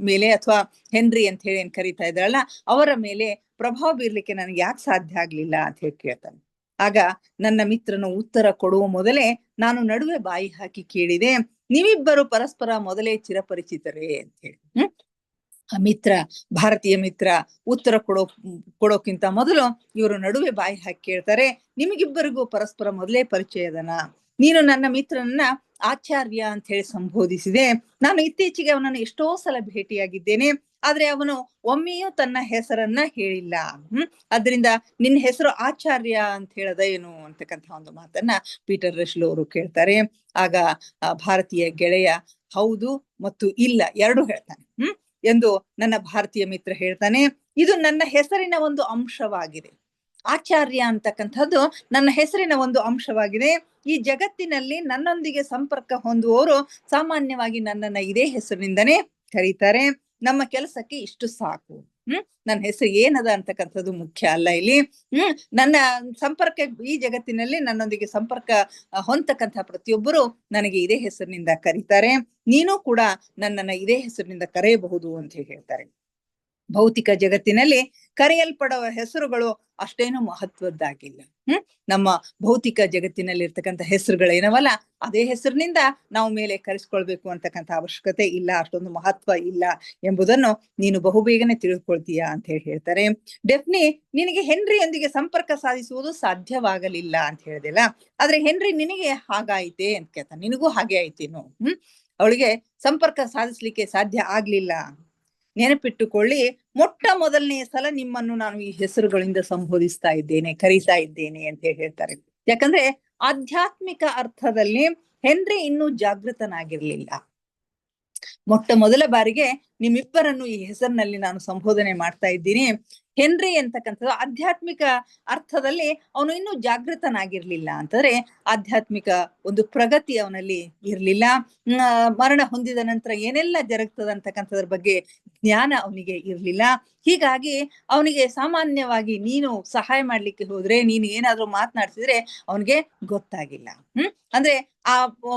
ಮೇಲೆ ಅಥವಾ ಹೆನ್ರಿ ಅಂತ ಹೇಳಿ ಏನ್ ಕರೀತಾ ಇದ್ದಾಳಲ್ಲ ಅವರ ಮೇಲೆ ಪ್ರಭಾವ ಬೀರ್ಲಿಕ್ಕೆ ನನಗೆ ಯಾಕೆ ಸಾಧ್ಯ ಆಗ್ಲಿಲ್ಲ ಅಂತ ಹೇಳಿ ಕೇಳ್ತಾನೆ. ಆಗ ನನ್ನ ಮಿತ್ರನು ಉತ್ತರ ಕೊಡುವ ಮೊದಲೇ ನಾನು ನಡುವೆ ಬಾಯಿ ಹಾಕಿ ಕೇಳಿದೆ, ನೀವಿಬ್ಬರು ಪರಸ್ಪರ ಮೊದಲೇ ಚಿರಪರಿಚಿತರೇ ಅಂತ ಹೇಳಿ. ಭಾರತೀಯ ಮಿತ್ರ ಉತ್ತರ ಕೊಡೋಕ್ಕಿಂತ ಮೊದಲು ಇವರು ನಡುವೆ ಬಾಯಿ ಹಾಕಿ ಕೇಳ್ತಾರೆ, ನಿಮಗಿಬ್ಬರಿಗೂ ಪರಸ್ಪರ ಮೊದಲೇ ಪರಿಚಯದನ? ನೀನು ನನ್ನ ಮಿತ್ರನನ್ನ ಆಚಾರ್ಯ ಅಂತ ಹೇಳಿ ಸಂಬೋಧಿಸಿದೆ. ನಾನು ಇತ್ತೀಚೆಗೆ ಅವನನ್ನು ಎಷ್ಟೋ ಸಲ ಭೇಟಿಯಾಗಿದ್ದೇನೆ, ಆದ್ರೆ ಅವನು ಒಮ್ಮೆಯೂ ತನ್ನ ಹೆಸರನ್ನ ಹೇಳಿಲ್ಲ. ಅದರಿಂದ ನಿನ್ನ ಹೆಸರು ಆಚಾರ್ಯ ಅಂತ ಹೇಳದ ಏನು ಅಂತಕ್ಕಂಥ ಒಂದು ಮಾತನ್ನ ಪೀಟರ್ ರೆಶ್ಲು ಅವರು ಕೇಳ್ತಾರೆ. ಆಗ ಭಾರತೀಯ ಗೆಳೆಯ ಹೌದು ಮತ್ತು ಇಲ್ಲ ಎರಡು ಹೇಳ್ತಾನೆ ಎಂದು ನನ್ನ ಭಾರತೀಯ ಮಿತ್ರ ಹೇಳ್ತಾನೆ. ಇದು ನನ್ನ ಹೆಸರಿನ ಒಂದು ಅಂಶವಾಗಿದೆ. ಆಚಾರ್ಯ ಅಂತಕ್ಕಂಥದ್ದು ನನ್ನ ಹೆಸರಿನ ಒಂದು ಅಂಶವಾಗಿದೆ. ಈ ಜಗತ್ತಿನಲ್ಲಿ ನನ್ನೊಂದಿಗೆ ಸಂಪರ್ಕ ಹೊಂದುವವರು ಸಾಮಾನ್ಯವಾಗಿ ನನ್ನನ್ನ ಇದೇ ಹೆಸರಿನಿಂದನೇ ಕರೀತಾರೆ. ನಮ್ಮ ಕೆಲಸಕ್ಕೆ ಇಷ್ಟು ಸಾಕು. ನನ್ನ ಹೆಸರು ಏನದ ಅಂತಕ್ಕಂಥದ್ದು ಮುಖ್ಯ ಅಲ್ಲ ಇಲ್ಲಿ. ನನ್ನ ಸಂಪರ್ಕ ಈ ಜಗತ್ತಿನಲ್ಲಿ ನನ್ನೊಂದಿಗೆ ಸಂಪರ್ಕ ಹೊಂದತಕ್ಕಂಥ ಪ್ರತಿಯೊಬ್ಬರು ನನಗೆ ಇದೇ ಹೆಸರಿನಿಂದ ಕರೀತಾರೆ. ನೀನು ಕೂಡ ನನ್ನನ್ನ ಇದೇ ಹೆಸರಿನಿಂದ ಕರೆಯಬಹುದು ಅಂತ ಹೇಳ್ತಾರೆ. ಭೌತಿಕ ಜಗತ್ತಿನಲ್ಲಿ ಕರೆಯಲ್ಪಡುವ ಹೆಸರುಗಳು ಅಷ್ಟೇನು ಮಹತ್ವದ್ದಾಗಿಲ್ಲ. ನಮ್ಮ ಭೌತಿಕ ಜಗತ್ತಿನಲ್ಲಿ ಇರ್ತಕ್ಕಂಥ ಹೆಸರುಗಳೇನವಲ್ಲ, ಅದೇ ಹೆಸರಿನಿಂದ ನಾವು ಮೇಲೆ ಕರೆಸ್ಕೊಳ್ಬೇಕು ಅಂತಕ್ಕಂಥ ಅವಶ್ಯಕತೆ ಇಲ್ಲ, ಅಷ್ಟೊಂದು ಮಹತ್ವ ಇಲ್ಲ ಎಂಬುದನ್ನು ನೀನು ಬಹುಬೇಗನೆ ತಿಳಿದುಕೊಳ್ತೀಯಾ ಅಂತ ಹೇಳ್ತಾರೆ. ಡೆಫ್ನಿ, ನಿನಗೆ ಹೆನ್ರಿಯೊಂದಿಗೆ ಸಂಪರ್ಕ ಸಾಧಿಸುವುದು ಸಾಧ್ಯವಾಗಲಿಲ್ಲ ಅಂತ ಹೇಳಿದೆಲ್ಲ, ಆದ್ರೆ ಹೆನ್ರಿ ನಿನಗೆ ಹಾಗಾಯ್ತೆ ಅಂತ ಕೇಳ್ತಾನೆ. ನಿನಗೂ ಹಾಗೆ ಆಯ್ತೇನು? ಅವಳಿಗೆ ಸಂಪರ್ಕ ಸಾಧಿಸ್ಲಿಕ್ಕೆ ಸಾಧ್ಯ ಆಗ್ಲಿಲ್ಲ. ನೆನಪಿಟ್ಟುಕೊಳ್ಳಿ, ಮೊಟ್ಟ ಮೊದಲನೆಯ ಸಲ ನಿಮ್ಮನ್ನು ನಾನು ಈ ಹೆಸರುಗಳಿಂದ ಸಂಬೋಧಿಸ್ತಾ ಇದ್ದೇನೆ, ಕರೀತಾ ಇದ್ದೇನೆ ಅಂತ ಹೇಳ್ತಾರೆ. ಯಾಕಂದ್ರೆ ಆಧ್ಯಾತ್ಮಿಕ ಅರ್ಥದಲ್ಲಿ ಹೆನ್ರಿ ಇನ್ನೂ ಜಾಗೃತನಾಗಿರ್ಲಿಲ್ಲ. ಮೊಟ್ಟ ಮೊದಲ ಬಾರಿಗೆ ನಿಮ್ಮಿಬ್ಬರನ್ನು ಈ ಹೆಸರಿನಲ್ಲಿ ನಾನು ಸಂಬೋಧನೆ ಮಾಡ್ತಾ ಇದ್ದೀನಿ. ಹೆನ್ರಿ ಅಂತಕ್ಕಂಥದ್ದು ಆಧ್ಯಾತ್ಮಿಕ ಅರ್ಥದಲ್ಲಿ ಅವನು ಇನ್ನೂ ಜಾಗೃತನಾಗಿರ್ಲಿಲ್ಲ ಅಂತಂದ್ರೆ ಆಧ್ಯಾತ್ಮಿಕ ಒಂದು ಪ್ರಗತಿ ಅವನಲ್ಲಿ ಇರ್ಲಿಲ್ಲ. ಮರಣ ಹೊಂದಿದ ನಂತರ ಏನೆಲ್ಲ ಜರುಗ್ತದ ಅಂತಕ್ಕಂಥದ್ರ ಬಗ್ಗೆ ಜ್ಞಾನ ಅವನಿಗೆ ಇರ್ಲಿಲ್ಲ. ಹೀಗಾಗಿ ಅವನಿಗೆ ಸಾಮಾನ್ಯವಾಗಿ ನೀನು ಸಹಾಯ ಮಾಡ್ಲಿಕ್ಕೆ ಹೋದ್ರೆ, ನೀನು ಏನಾದ್ರೂ ಮಾತನಾಡ್ಸಿದ್ರೆ ಅವನಿಗೆ ಗೊತ್ತಾಗಿಲ್ಲ. ಅಂದ್ರೆ ಆ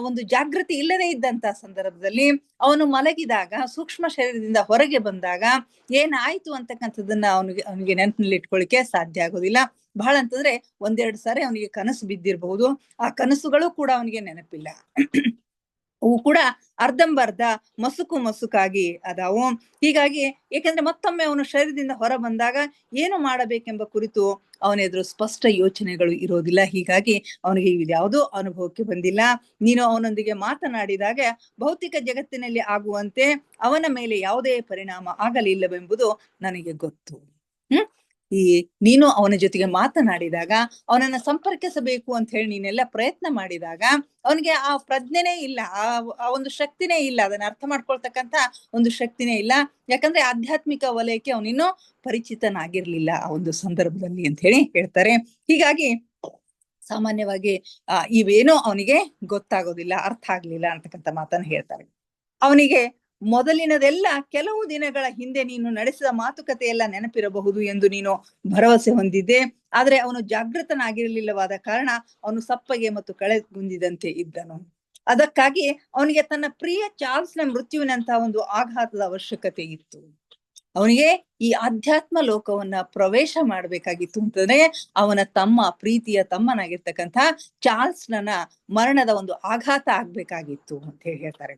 ಒಂದು ಜಾಗೃತಿ ಇಲ್ಲದೆ ಇದ್ದಂತ ಸಂದರ್ಭದಲ್ಲಿ ಅವನು ಮಲಗಿದಾಗ, ಸೂಕ್ಷ್ಮ ಶರೀರದಿಂದ ಹೊರಗೆ ಬಂದಾಗ ಏನಾಯ್ತು ಅಂತಕ್ಕಂಥದ್ದನ್ನ ಅವನಿಗೆ ನೆನಪಿನಲ್ಲಿ ಇಟ್ಕೊಳ್ಳಿಕ್ಕೆ ಸಾಧ್ಯ ಆಗೋದಿಲ್ಲ. ಬಹಳ ಅಂತಂದ್ರೆ ಒಂದೆರಡು ಸಾರಿ ಅವನಿಗೆ ಕನಸು ಬಿದ್ದಿರಬಹುದು. ಆ ಕನಸುಗಳು ಕೂಡ ಅವನಿಗೆ ನೆನಪಿಲ್ಲ. ಅವು ಕೂಡ ಅರ್ಧಂಬರ್ಧ ಮಸುಕಾಗಿ ಅದಾವು. ಹೀಗಾಗಿ ಏಕೆಂದ್ರೆ ಮತ್ತೊಮ್ಮೆ ಅವನು ಶರೀರದಿಂದ ಹೊರ ಬಂದಾಗ ಏನು ಮಾಡಬೇಕೆಂಬ ಕುರಿತು ಅವನ ಎದುರು ಸ್ಪಷ್ಟ ಯೋಚನೆಗಳು ಇರೋದಿಲ್ಲ. ಹೀಗಾಗಿ ಅವನಿಗೆ ಇದ್ಯಾವುದೋ ಅನುಭವಕ್ಕೆ ಬಂದಿಲ್ಲ. ನೀನು ಅವನೊಂದಿಗೆ ಮಾತನಾಡಿದಾಗ ಭೌತಿಕ ಜಗತ್ತಿನಲ್ಲಿ ಆಗುವಂತೆ ಅವನ ಮೇಲೆ ಯಾವುದೇ ಪರಿಣಾಮ ಆಗಲಿಲ್ಲವೆಂಬುದು ನನಗೆ ಗೊತ್ತು. ನೀನು ಅವನ ಜೊತೆಗೆ ಮಾತನಾಡಿದಾಗ, ಅವನನ್ನ ಸಂಪರ್ಕಿಸಬೇಕು ಅಂತ ಹೇಳಿ ನೀನೆಲ್ಲ ಪ್ರಯತ್ನ ಮಾಡಿದಾಗ ಅವನಿಗೆ ಆ ಪ್ರಜ್ಞೆನೇ ಇಲ್ಲ, ಆ ಒಂದು ಶಕ್ತಿನೇ ಇಲ್ಲ, ಅದನ್ನ ಅರ್ಥ ಮಾಡ್ಕೊಳ್ತಕ್ಕಂಥ ಒಂದು ಶಕ್ತಿನೇ ಇಲ್ಲ. ಯಾಕಂದ್ರೆ ಆಧ್ಯಾತ್ಮಿಕ ವಲಯಕ್ಕೆ ಅವನಿನ್ನೂ ಪರಿಚಿತನಾಗಿರ್ಲಿಲ್ಲ ಆ ಒಂದು ಸಂದರ್ಭದಲ್ಲಿ ಅಂತ ಹೇಳಿ ಹೇಳ್ತಾರೆ. ಹೀಗಾಗಿ ಸಾಮಾನ್ಯವಾಗಿ ಇವೇನೋ ಅವನಿಗೆ ಗೊತ್ತಾಗೋದಿಲ್ಲ, ಅರ್ಥ ಆಗ್ಲಿಲ್ಲ ಅಂತಕ್ಕಂಥ ಮಾತನ್ನ ಹೇಳ್ತಾರೆ. ಅವನಿಗೆ ಮೊದಲಿನದೆಲ್ಲ ಕೆಲವು ದಿನಗಳ ಹಿಂದೆ ನೀನು ನಡೆಸಿದ ಮಾತುಕತೆ ಎಲ್ಲ ನೆನಪಿರಬಹುದು ಎಂದು ನೀನು ಭರವಸೆ ಹೊಂದಿದ್ದೆ. ಆದ್ರೆ ಅವನು ಜಾಗೃತನಾಗಿರ್ಲಿಲ್ಲವಾದ ಕಾರಣ ಅವನು ಸಪ್ಪಗೆ ಮತ್ತು ಕಳೆಗುಂದಿದಂತೆ ಇದ್ದನು. ಅದಕ್ಕಾಗಿ ಅವನಿಗೆ ತನ್ನ ಪ್ರಿಯ ಚಾರ್ಲ್ಸ್ನ ಮೃತ್ಯುವಿನಂತಹ ಒಂದು ಆಘಾತದ ಅವಶ್ಯಕತೆ ಇತ್ತು. ಅವನಿಗೆ ಈ ಆಧ್ಯಾತ್ಮ ಲೋಕವನ್ನ ಪ್ರವೇಶ ಮಾಡ್ಬೇಕಾಗಿತ್ತು ಅಂತಂದ್ರೆ ಅವನ ಪ್ರೀತಿಯ ತಮ್ಮನಾಗಿರ್ತಕ್ಕಂಥ ಚಾರ್ಲ್ಸ್ನ ಮರಣದ ಒಂದು ಆಘಾತ ಆಗ್ಬೇಕಾಗಿತ್ತು ಅಂತ ಹೇಳ್ತಾರೆ.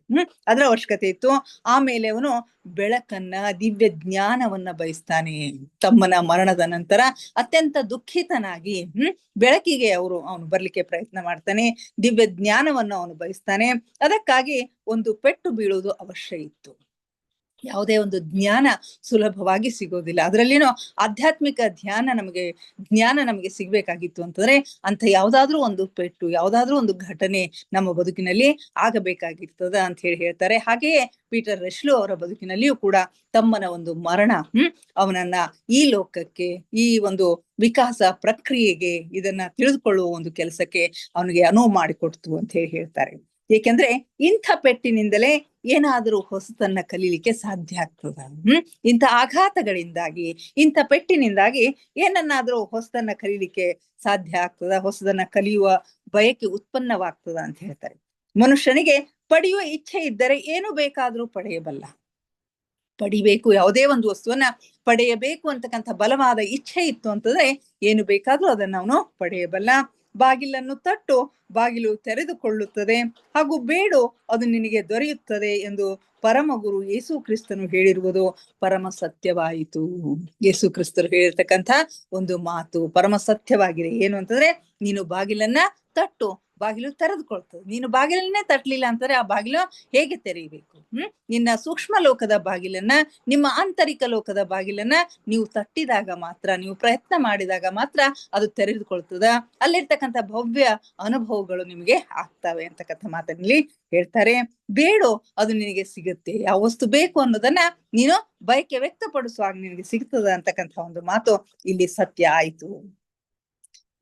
ಅದರ ಅವಶ್ಯಕತೆ ಇತ್ತು. ಆಮೇಲೆ ಅವನು ಬೆಳಕನ್ನ, ದಿವ್ಯ ಜ್ಞಾನವನ್ನ ಬಯಸ್ತಾನೆ. ತಮ್ಮನ ಮರಣದ ನಂತರ ಅತ್ಯಂತ ದುಃಖಿತನಾಗಿ ಬೆಳಕಿಗೆ ಅವನು ಬರ್ಲಿಕ್ಕೆ ಪ್ರಯತ್ನ ಮಾಡ್ತಾನೆ. ದಿವ್ಯ ಜ್ಞಾನವನ್ನು ಅವನು ಬಯಸ್ತಾನೆ. ಅದಕ್ಕಾಗಿ ಒಂದು ಪೆಟ್ಟು ಬೀಳುವುದು ಅವಶ್ಯ ಇತ್ತು. ಯಾವುದೇ ಒಂದು ಜ್ಞಾನ ಸುಲಭವಾಗಿ ಸಿಗೋದಿಲ್ಲ. ಅದರಲ್ಲಿನೋ ಆಧ್ಯಾತ್ಮಿಕ ಜ್ಞಾನ ನಮಗೆ ಸಿಗ್ಬೇಕಾಗಿತ್ತು ಅಂತಂದ್ರೆ ಅಂತ ಯಾವ್ದಾದ್ರೂ ಒಂದು ಪೆಟ್ಟು, ಯಾವ್ದಾದ್ರೂ ಒಂದು ಘಟನೆ ನಮ್ಮ ಬದುಕಿನಲ್ಲಿ ಆಗಬೇಕಾಗಿರ್ತದ ಅಂತ ಹೇಳ್ತಾರೆ. ಹಾಗೆಯೇ ಪೀಟರ್ ರೆಶ್ಲು ಅವರ ಬದುಕಿನಲ್ಲಿಯೂ ಕೂಡ ತಮ್ಮನ ಒಂದು ಮರಣ ಅವನನ್ನ ಈ ಲೋಕಕ್ಕೆ, ಈ ಒಂದು ವಿಕಾಸ ಪ್ರಕ್ರಿಯೆಗೆ, ಇದನ್ನ ತಿಳಿದುಕೊಳ್ಳುವ ಒಂದು ಕೆಲಸಕ್ಕೆ ಅವನಿಗೆ ಅನುವು ಮಾಡಿಕೊಡ್ತು ಅಂತ ಹೇಳ್ತಾರೆ. ಏಕೆಂದ್ರೆ ಇಂಥ ಪೆಟ್ಟಿನಿಂದಲೇ ಏನಾದರೂ ಹೊಸತನ್ನ ಕಲೀಲಿಕ್ಕೆ ಸಾಧ್ಯ ಆಗ್ತದ. ಇಂಥ ಆಘಾತಗಳಿಂದಾಗಿ, ಇಂಥ ಪೆಟ್ಟಿನಿಂದಾಗಿ ಏನನ್ನಾದ್ರೂ ಹೊಸತನ್ನ ಕಲೀಲಿಕ್ಕೆ ಸಾಧ್ಯ ಆಗ್ತದ, ಹೊಸದನ್ನ ಕಲಿಯುವ ಬಯಕೆ ಉತ್ಪನ್ನವಾಗ್ತದ ಅಂತ ಹೇಳ್ತಾರೆ. ಮನುಷ್ಯನಿಗೆ ಪಡೆಯುವ ಇಚ್ಛೆ ಇದ್ದರೆ ಏನು ಬೇಕಾದ್ರೂ ಪಡೆಯಬಲ್ಲ. ಪಡಿಬೇಕು, ಯಾವುದೇ ಒಂದು ವಸ್ತುವನ್ನ ಪಡೆಯಬೇಕು ಅಂತಕ್ಕಂಥ ಬಲವಾದ ಇಚ್ಛೆ ಇತ್ತು ಅಂತಂದ್ರೆ ಏನು ಬೇಕಾದ್ರೂ ಅದನ್ನ ಅವನು ಪಡೆಯಬಲ್ಲ. ಬಾಗಿಲನ್ನು ತಟ್ಟು, ಬಾಗಿಲು ತೆರೆದುಕೊಳ್ಳುತ್ತದೆ, ಹಾಗೂ ಬೇಡು, ಅದು ನಿನಗೆ ದೊರೆಯುತ್ತದೆ ಎಂದು ಪರಮ ಗುರು ಯೇಸು ಕ್ರಿಸ್ತನು ಹೇಳಿರುವುದು ಪರಮ ಸತ್ಯವಾಯಿತು. ಯೇಸು ಕ್ರಿಸ್ತರು ಹೇಳಿರ್ತಕ್ಕಂಥ ಒಂದು ಮಾತು ಪರಮ ಸತ್ಯವಾಗಿದೆ. ಏನು ಅಂತಂದ್ರೆ, ನೀನು ಬಾಗಿಲನ್ನ ತಟ್ಟು, ಬಾಗಿಲು ತೆರೆದುಕೊಳ್ತದೆ. ನೀನು ಬಾಗಿಲನ್ನೇ ತಟ್ಟಲಿಲ್ಲ ಅಂತಂದ್ರೆ ಆ ಬಾಗಿಲು ಹೇಗೆ ತೆರೆಯಬೇಕು? ನಿನ್ನ ಸೂಕ್ಷ್ಮ ಲೋಕದ ಬಾಗಿಲನ್ನ, ನಿಮ್ಮ ಆಂತರಿಕ ಲೋಕದ ಬಾಗಿಲನ್ನ ನೀವು ತಟ್ಟಿದಾಗ ಮಾತ್ರ, ನೀವು ಪ್ರಯತ್ನ ಮಾಡಿದಾಗ ಮಾತ್ರ ಅದು ತೆರೆದುಕೊಳ್ತದ. ಅಲ್ಲಿರ್ತಕ್ಕಂಥ ಭವ್ಯ ಅನುಭವಗಳು ನಿಮ್ಗೆ ಆಗ್ತವೆ ಅಂತಕ್ಕಂಥ ಮಾತಲ್ಲಿ ಹೇಳ್ತಾರೆ. ಬೇಡು, ಅದು ನಿನಗೆ ಸಿಗುತ್ತೆ. ಯಾವ ವಸ್ತು ಬೇಕು ಅನ್ನೋದನ್ನ ನೀನು ಬಯಕೆ ವ್ಯಕ್ತಪಡಿಸುವಾಗ ನಿನಗೆ ಸಿಗ್ತದ ಅಂತಕ್ಕಂಥ ಒಂದು ಮಾತು ಇಲ್ಲಿ ಸತ್ಯ ಆಯ್ತು.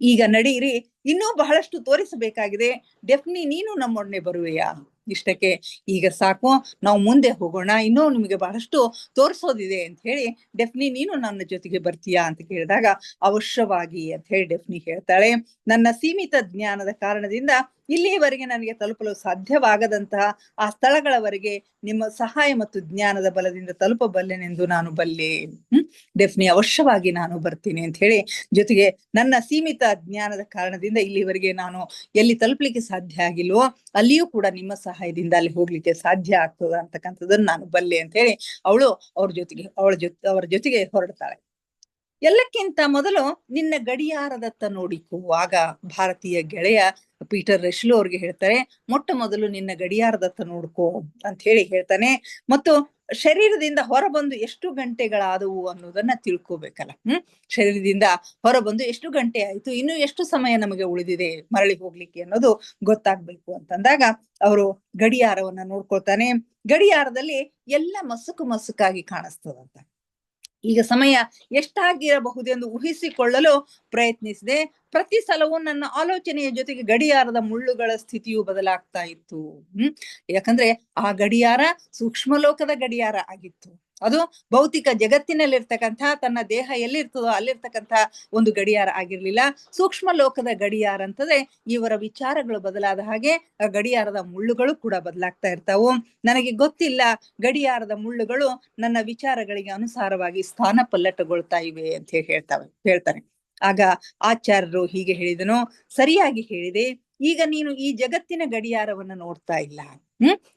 ಈಗ ನಡೀರಿ, ಇನ್ನೂ ಬಹಳಷ್ಟು ತೋರಿಸಬೇಕಾಗಿದೆ. ಡೆಫ್ನಿ, ನೀನು ನಮ್ಮೊಡನೆ ಬರುವೆಯಾ? ಇಷ್ಟಕ್ಕೆ ಈಗ ಸಾಕು, ನಾವು ಮುಂದೆ ಹೋಗೋಣ, ಇನ್ನೂ ನಿಮಗೆ ಬಹಳಷ್ಟು ತೋರಿಸೋದಿದೆ ಅಂತ ಹೇಳಿ ಡೆಫ್ನಿ, ನೀನು ನನ್ನ ಜೊತೆಗೆ ಬರ್ತೀಯಾ ಅಂತ ಕೇಳಿದಾಗ ಅವಶ್ಯವಾಗಿ ಅಂತ ಹೇಳಿ ಡೆಫ್ನಿ ಹೇಳ್ತಾಳೆ. ನನ್ನ ಸೀಮಿತ ಜ್ಞಾನದ ಕಾರಣದಿಂದ ಇಲ್ಲಿಯವರೆಗೆ ನನಗೆ ತಲುಪಲು ಸಾಧ್ಯವಾಗದಂತಹ ಆ ಸ್ಥಳಗಳವರೆಗೆ ನಿಮ್ಮ ಸಹಾಯ ಮತ್ತು ಜ್ಞಾನದ ಬಲದಿಂದ ತಲುಪಬಲ್ಲೆನೆಂದು ನಾನು ಬಲ್ಲೆ. ಡೆಫ್ನಿ ಅವಶ್ಯವಾಗಿ ನಾನು ಬರ್ತೀನಿ ಅಂತ ಹೇಳಿ, ಜೊತೆಗೆ ನನ್ನ ಸೀಮಿತ ಜ್ಞಾನದ ಕಾರಣದಿಂದ ಇಲ್ಲಿವರೆಗೆ ನಾನು ಎಲ್ಲಿ ತಲುಪಲಿಕ್ಕೆ ಸಾಧ್ಯ ಆಗಿಲ್ವೋ ಅಲ್ಲಿಯೂ ಕೂಡ ನಿಮ್ಮ ಸಹಾಯದಿಂದ ಅಲ್ಲಿ ಹೋಗ್ಲಿಕ್ಕೆ ಸಾಧ್ಯ ಆಗ್ತದ ಅಂತಕ್ಕಂಥದ್ದನ್ನು ನಾನು ಬಲ್ಲೆ ಅಂತ ಹೇಳಿ ಅವಳು ಅವರ ಜೊತೆಗೆ ಹೊರಡ್ತಾಳೆ. ಎಲ್ಲಕ್ಕಿಂತ ಮೊದಲು ನಿನ್ನ ಗಡಿಯಾರದತ್ತ ನೋಡಿಕೋ. ಆಗ ಭಾರತೀಯ ಗೆಳೆಯ ಪೀಟರ್ ರೆಶ್ಲು ಅವ್ರಿಗೆ ಹೇಳ್ತಾರೆ, ಮೊಟ್ಟ ಮೊದಲು ನಿನ್ನ ಗಡಿಯಾರದತ್ತ ನೋಡ್ಕೋ ಅಂತ ಹೇಳಿ ಹೇಳ್ತಾನೆ. ಮತ್ತು ಶರೀರದಿಂದ ಹೊರಬಂದು ಎಷ್ಟು ಗಂಟೆಗಳಾದವು ಅನ್ನೋದನ್ನ ತಿಳ್ಕೋಬೇಕಲ್ಲ. ಶರೀರದಿಂದ ಹೊರಬಂದು ಎಷ್ಟು ಗಂಟೆ ಆಯ್ತು, ಇನ್ನು ಎಷ್ಟು ಸಮಯ ನಮಗೆ ಉಳಿದಿದೆ ಮರಳಿ ಹೋಗ್ಲಿಕ್ಕೆ ಅನ್ನೋದು ಗೊತ್ತಾಗ್ಬೇಕು ಅಂತಂದಾಗ ಅವರು ಗಡಿಯಾರವನ್ನ ನೋಡ್ಕೊಳ್ತಾನೆ. ಗಡಿಯಾರದಲ್ಲಿ ಎಲ್ಲ ಮಸುಕಾಗಿ ಕಾಣಿಸ್ತದಂತ. ಈಗ ಸಮಯ ಎಷ್ಟಾಗಿರಬಹುದೆಂದು ಊಹಿಸಿಕೊಳ್ಳಲು ಪ್ರಯತ್ನಿಸಿದೆ. ಪ್ರತಿ ಸಲವೂ ನನ್ನ ಆಲೋಚನೆಯ ಜೊತೆಗೆ ಗಡಿಯಾರದ ಮುಳ್ಳುಗಳ ಸ್ಥಿತಿಯು ಬದಲಾಗ್ತಾ ಇತ್ತು. ಯಾಕಂದ್ರೆ ಆ ಗಡಿಯಾರ ಸೂಕ್ಷ್ಮ ಲೋಕದ ಗಡಿಯಾರ ಆಗಿತ್ತು. ಅದು ಭೌತಿಕ ಜಗತ್ತಿನಲ್ಲಿರ್ತಕ್ಕಂಥ ತನ್ನ ದೇಹ ಎಲ್ಲಿರ್ತದೋ ಅಲ್ಲಿರ್ತಕ್ಕಂಥ ಒಂದು ಗಡಿಯಾರ ಆಗಿರ್ಲಿಲ್ಲ. ಸೂಕ್ಷ್ಮ ಲೋಕದ ಗಡಿಯಾರ ಅಂತಂದ್ರೆ ಇವರ ವಿಚಾರಗಳು ಬದಲಾದ ಹಾಗೆ ಆ ಗಡಿಯಾರದ ಮುಳ್ಳುಗಳು ಕೂಡ ಬದಲಾಗ್ತಾ ಇರ್ತಾವು. ನನಗೆ ಗೊತ್ತಿಲ್ಲ, ಗಡಿಯಾರದ ಮುಳ್ಳುಗಳು ನನ್ನ ವಿಚಾರಗಳಿಗೆ ಅನುಸಾರವಾಗಿ ಸ್ಥಾನ ಪಲ್ಲಟಗೊಳ್ತಾ ಇವೆ ಅಂತ ಹೇಳ್ತಾರೆ. ಆಗ ಆಚಾರ್ಯರು ಹೀಗೆ ಹೇಳಿದನು, ಸರಿಯಾಗಿ ಹೇಳಿದೆ. ಈಗ ನೀನು ಈ ಜಗತ್ತಿನ ಗಡಿಯಾರವನ್ನ ನೋಡ್ತಾ ಇಲ್ಲ.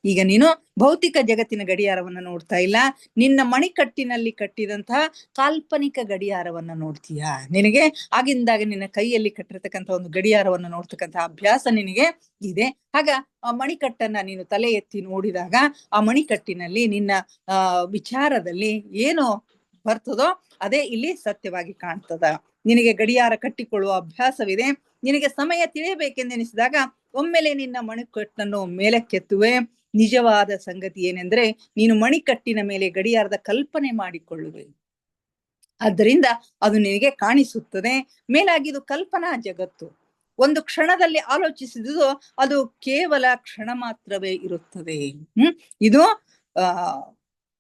ಈಗ ನೀನು ಭೌತಿಕ ಜಗತ್ತಿನ ಗಡಿಯಾರವನ್ನ ನೋಡ್ತಾ ಇಲ್ಲ, ನಿನ್ನ ಮಣಿಕಟ್ಟಿನಲ್ಲಿ ಕಟ್ಟಿದಂತಹ ಕಾಲ್ಪನಿಕ ಗಡಿಯಾರವನ್ನ ನೋಡ್ತೀಯ. ನಿನಗೆ ಆಗಿಂದಾಗ ನಿನ್ನ ಕೈಯಲ್ಲಿ ಕಟ್ಟಿರ್ತಕ್ಕಂಥ ಒಂದು ಗಡಿಯಾರವನ್ನ ನೋಡ್ತಕ್ಕಂಥ ಅಭ್ಯಾಸ ನಿನಗೆ ಇದೆ. ಆಗ ಆ ಮಣಿಕಟ್ಟನ್ನ ನೀನು ತಲೆ ಎತ್ತಿ ನೋಡಿದಾಗ ಆ ಮಣಿಕಟ್ಟಿನಲ್ಲಿ ನಿನ್ನ ವಿಚಾರದಲ್ಲಿ ಏನು ಬರ್ತದೋ ಅದೇ ಇಲ್ಲಿ ಸತ್ಯವಾಗಿ ಕಾಣ್ತದ. ನಿನಗೆ ಗಡಿಯಾರ ಕಟ್ಟಿಕೊಳ್ಳುವ ಅಭ್ಯಾಸವಿದೆ. ನಿನಗೆ ಸಮಯ ತಿಳಿಯಬೇಕೆಂದೆನಿಸಿದಾಗ ಒಮ್ಮೆಲೆ ನಿನ್ನ ಮಣಿಕಟ್ಟನ್ನು ಮೇಲಕ್ಕೆತ್ತುವೆ. ನಿಜವಾದ ಸಂಗತಿ ಏನೆಂದ್ರೆ ನೀನು ಮಣಿಕಟ್ಟಿನ ಮೇಲೆ ಗಡಿಯಾರದ ಕಲ್ಪನೆ ಮಾಡಿಕೊಳ್ಳುವೆ. ಆದ್ದರಿಂದ ಅದು ನಿನಗೆ ಕಾಣಿಸುತ್ತದೆ. ಮೇಲಾಗಿದು ಕಲ್ಪನಾ ಜಗತ್ತು. ಒಂದು ಕ್ಷಣದಲ್ಲಿ ಆಲೋಚಿಸಿದುದು ಅದು ಕೇವಲ ಕ್ಷಣ ಮಾತ್ರವೇ ಇರುತ್ತದೆ. ಇದು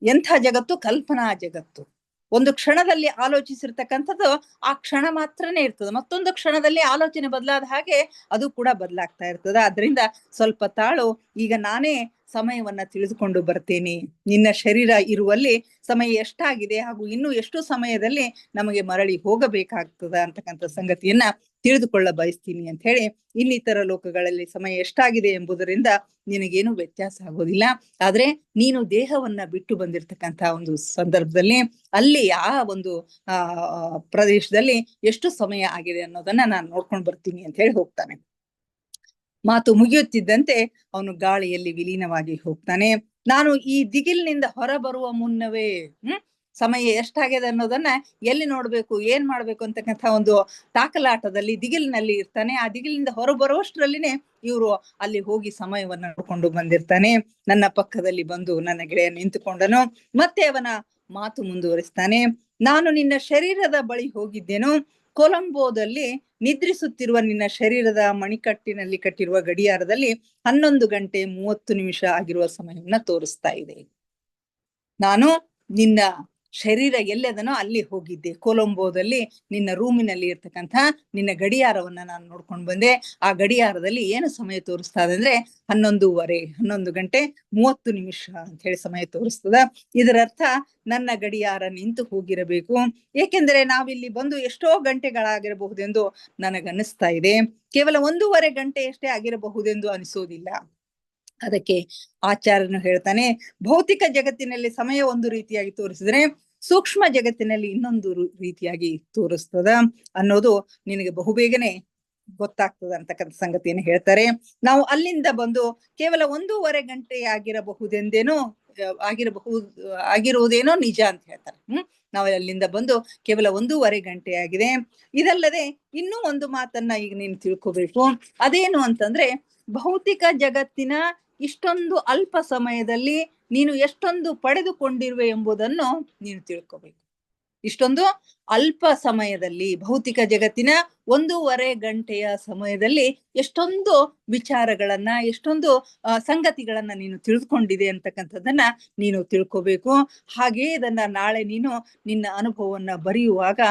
ಎಂಥ ಜಗತ್ತು? ಕಲ್ಪನಾ ಜಗತ್ತು. ಒಂದು ಕ್ಷಣದಲ್ಲಿ ಆಲೋಚಿಸಿರ್ತಕ್ಕಂಥದ್ದು ಆ ಕ್ಷಣ ಮಾತ್ರನೇ ಇರ್ತದೆ. ಮತ್ತೊಂದು ಕ್ಷಣದಲ್ಲಿ ಆಲೋಚನೆ ಬದಲಾದ ಹಾಗೆ ಅದು ಕೂಡ ಬದಲಾಗ್ತಾ ಇರ್ತದೆ. ಅದರಿಂದ ಸ್ವಲ್ಪ ತಾಳು, ಈಗ ನಾನೇ ಸಮಯವನ್ನ ತಿಳಿದುಕೊಂಡು ಬರ್ತೇನೆ. ನಿನ್ನ ಶರೀರ ಇರುವಲ್ಲಿ ಸಮಯ ಎಷ್ಟಾಗಿದೆ ಹಾಗೂ ಇನ್ನು ಎಷ್ಟು ಸಮಯದಲ್ಲಿ ನಮಗೆ ಮರಳಿ ಹೋಗಬೇಕಾಗ್ತದ ಅಂತಕ್ಕಂಥ ಸಂಗತಿಯನ್ನ ತಿಳಿದುಕೊಳ್ಳ ಬಯಸ್ತೀನಿ ಅಂತ ಹೇಳಿ, ಇನ್ನಿತರ ಲೋಕಗಳಲ್ಲಿ ಸಮಯ ಎಷ್ಟಾಗಿದೆ ಎಂಬುದರಿಂದ ನಿನಗೇನು ವ್ಯತ್ಯಾಸ ಆಗೋದಿಲ್ಲ. ಆದ್ರೆ ನೀನು ದೇಹವನ್ನ ಬಿಟ್ಟು ಬಂದಿರತಕ್ಕಂಥ ಒಂದು ಸಂದರ್ಭದಲ್ಲಿ ಅಲ್ಲಿ ಆ ಒಂದು ಪ್ರದೇಶದಲ್ಲಿ ಎಷ್ಟು ಸಮಯ ಆಗಿದೆ ಅನ್ನೋದನ್ನ ನಾನು ನೋಡ್ಕೊಂಡು ಬರ್ತೀನಿ ಅಂತ ಹೇಳಿ ಹೋಗ್ತಾನೆ. ಮಾತು ಮುಗಿಯುತ್ತಿದ್ದಂತೆ ಅವನು ಗಾಳಿಯಲ್ಲಿ ವಿಲೀನವಾಗಿ ಹೋಗ್ತಾನೆ. ನಾನು ಈ ದಿಗಿಲಿನಿಂದ ಹೊರ ಬರುವ ಮುನ್ನವೇ ಸಮಯ ಎಷ್ಟಾಗಿದೆ ಅನ್ನೋದನ್ನ ಎಲ್ಲಿ ನೋಡ್ಬೇಕು, ಏನ್ ಮಾಡ್ಬೇಕು ಅಂತಕ್ಕಂಥ ಒಂದು ತಾಕಲಾಟದಲ್ಲಿ ದಿಗಿಲಿನಲ್ಲಿ ಇರ್ತಾನೆ. ಆ ದಿಗಿಲಿನಿಂದ ಹೊರ ಬರುವಷ್ಟರಲ್ಲಿನೇ ಇವರು ಅಲ್ಲಿ ಹೋಗಿ ಸಮಯವನ್ನ ನೋಡ್ಕೊಂಡು ಬಂದಿರ್ತಾನೆ. ನನ್ನ ಪಕ್ಕದಲ್ಲಿ ಬಂದು ನನ್ನ ಗೆಳೆಯ ನಿಂತುಕೊಂಡನು. ಮತ್ತೆ ಅವನ ಮಾತು ಮುಂದುವರಿಸ್ತಾನೆ. ನಾನು ನಿನ್ನ ಶರೀರದ ಬಳಿ ಹೋಗಿದ್ದೇನು. ಕೊಲಂಬೋದಲ್ಲಿ ನಿದ್ರಿಸುತ್ತಿರುವ ನಿನ್ನ ಶರೀರದ ಮಣಿಕಟ್ಟಿನಲ್ಲಿ ಕಟ್ಟಿರುವ ಗಡಿಯಾರದಲ್ಲಿ 11:30 ಆಗಿರುವ ಸಮಯವನ್ನ ತೋರಿಸ್ತಾ ಇದೆ. ನಾನು ನಿನ್ನ ಶರೀರ ಎಲ್ಲದನೋ ಅಲ್ಲಿ ಹೋಗಿದ್ದೆ. ಕೊಲಂಬೋದಲ್ಲಿ ನಿನ್ನ ರೂಮಿನಲ್ಲಿ ಇರ್ತಕ್ಕಂಥ ನಿನ್ನ ಗಡಿಯಾರವನ್ನ ನಾನು ನೋಡ್ಕೊಂಡು ಬಂದೆ. ಆ ಗಡಿಯಾರದಲ್ಲಿ ಏನು ಸಮಯ ತೋರಿಸ್ತಾ ಇದೆ ಅಂದ್ರೆ 11:30 ಅಂತ ಹೇಳಿ ಸಮಯ ತೋರಿಸ್ತದ. ಇದರರ್ಥ ನನ್ನ ಗಡಿಯಾರ ನಿಂತು ಹೋಗಿರಬೇಕು. ಏಕೆಂದರೆ ನಾವಿಲ್ಲಿ ಬಂದು ಎಷ್ಟೋ ಗಂಟೆಗಳಾಗಿರಬಹುದೆಂದು ನನಗನ್ನಿಸ್ತಾ ಇದೆ. ಕೇವಲ 1.5 ಗಂಟೆಯಷ್ಟೇ ಆಗಿರಬಹುದೆಂದು ಅನಿಸೋದಿಲ್ಲ. ಅದಕ್ಕೆ ಆಚಾರ್ಯನು ಹೇಳ್ತಾನೆ, ಭೌತಿಕ ಜಗತ್ತಿನಲ್ಲಿ ಸಮಯ ಒಂದು ರೀತಿಯಾಗಿ ತೋರಿಸಿದ್ರೆ ಸೂಕ್ಷ್ಮ ಜಗತ್ತಿನಲ್ಲಿ ಇನ್ನೊಂದು ರೀತಿಯಾಗಿ ತೋರಿಸ್ತದ ಅನ್ನೋದು ನಿನಗೆ ಬಹುಬೇಗನೆ ಗೊತ್ತಾಗ್ತದ ಅಂತಕ್ಕಂಥ ಸಂಗತಿಯನ್ನು ಹೇಳ್ತಾರೆ. ನಾವು ಅಲ್ಲಿಂದ ಬಂದು ಕೇವಲ 1.5 ಗಂಟೆ ಆಗಿರುವುದೇನೋ ನಿಜ ಅಂತ ಹೇಳ್ತಾರೆ. ನಾವು ಅಲ್ಲಿಂದ ಬಂದು ಕೇವಲ 1.5 ಗಂಟೆ ಆಗಿದೆ. ಇದಲ್ಲದೆ ಇನ್ನೂ ಒಂದು ಮಾತನ್ನ ಈಗ ನೀನು ತಿಳ್ಕೋಬೇಕು. ಅದೇನು ಅಂತಂದ್ರೆ, ಭೌತಿಕ ಜಗತ್ತಿನ ಇಷ್ಟೊಂದು ಅಲ್ಪ ಸಮಯದಲ್ಲಿ ನೀನು ಎಷ್ಟೊಂದು ಪಡೆದುಕೊಂಡಿರುವೆ ಎಂಬುದನ್ನು ನೀನು ತಿಳ್ಕೋಬೇಕು. ಇಷ್ಟೊಂದು ಅಲ್ಪ ಸಮಯದಲ್ಲಿ, ಭೌತಿಕ ಜಗತ್ತಿನ 1.5 ಗಂಟೆಯ ಸಮಯದಲ್ಲಿ ಎಷ್ಟೊಂದು ವಿಚಾರಗಳನ್ನ, ಎಷ್ಟೊಂದು ಸಂಗತಿಗಳನ್ನ ನೀನು ತಿಳಿದುಕೊಂಡಿದೆ ಅಂತಕ್ಕಂಥದ್ದನ್ನ ನೀನು ತಿಳ್ಕೋಬೇಕು. ಹಾಗೇ ಇದನ್ನ ನಾಳೆ ನೀನು ನಿನ್ನ ಅನುಭವವನ್ನ ಬರೆಯುವಾಗ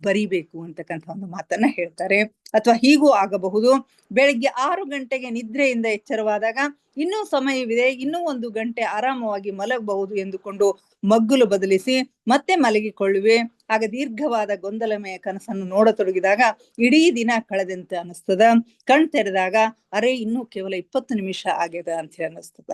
ಬರಿಬೇಕು ಅಂತಕ್ಕಂಥ ಒಂದು ಮಾತನ್ನ ಹೇಳ್ತಾರೆ. ಅಥವಾ ಹೀಗೂ ಆಗಬಹುದು, ಬೆಳಿಗ್ಗೆ 6 ಗಂಟೆಗೆ ನಿದ್ರೆಯಿಂದ ಎಚ್ಚರವಾದಾಗ ಇನ್ನೂ ಸಮಯವಿದೆ, ಇನ್ನೂ 1 ಗಂಟೆ ಆರಾಮವಾಗಿ ಮಲಗಬಹುದು ಎಂದುಕೊಂಡು ಮಗ್ಗುಲು ಬದಲಿಸಿ ಮತ್ತೆ ಮಲಗಿಕೊಳ್ಳುವೆ. ಆಗ ದೀರ್ಘವಾದ ಗೊಂದಲಮಯ ಕನಸನ್ನು ನೋಡತೊಡಗಿದಾಗ ಇಡೀ ದಿನ ಕಳೆದಂತೆ ಅನಿಸ್ತದ. ಕಣ್ ತೆರೆದಾಗ ಅರೆ ಇನ್ನೂ ಕೇವಲ 20 ನಿಮಿಷ ಆಗ್ಯದ ಅಂತ ಹೇಳಿ ಅನಿಸ್ತದ.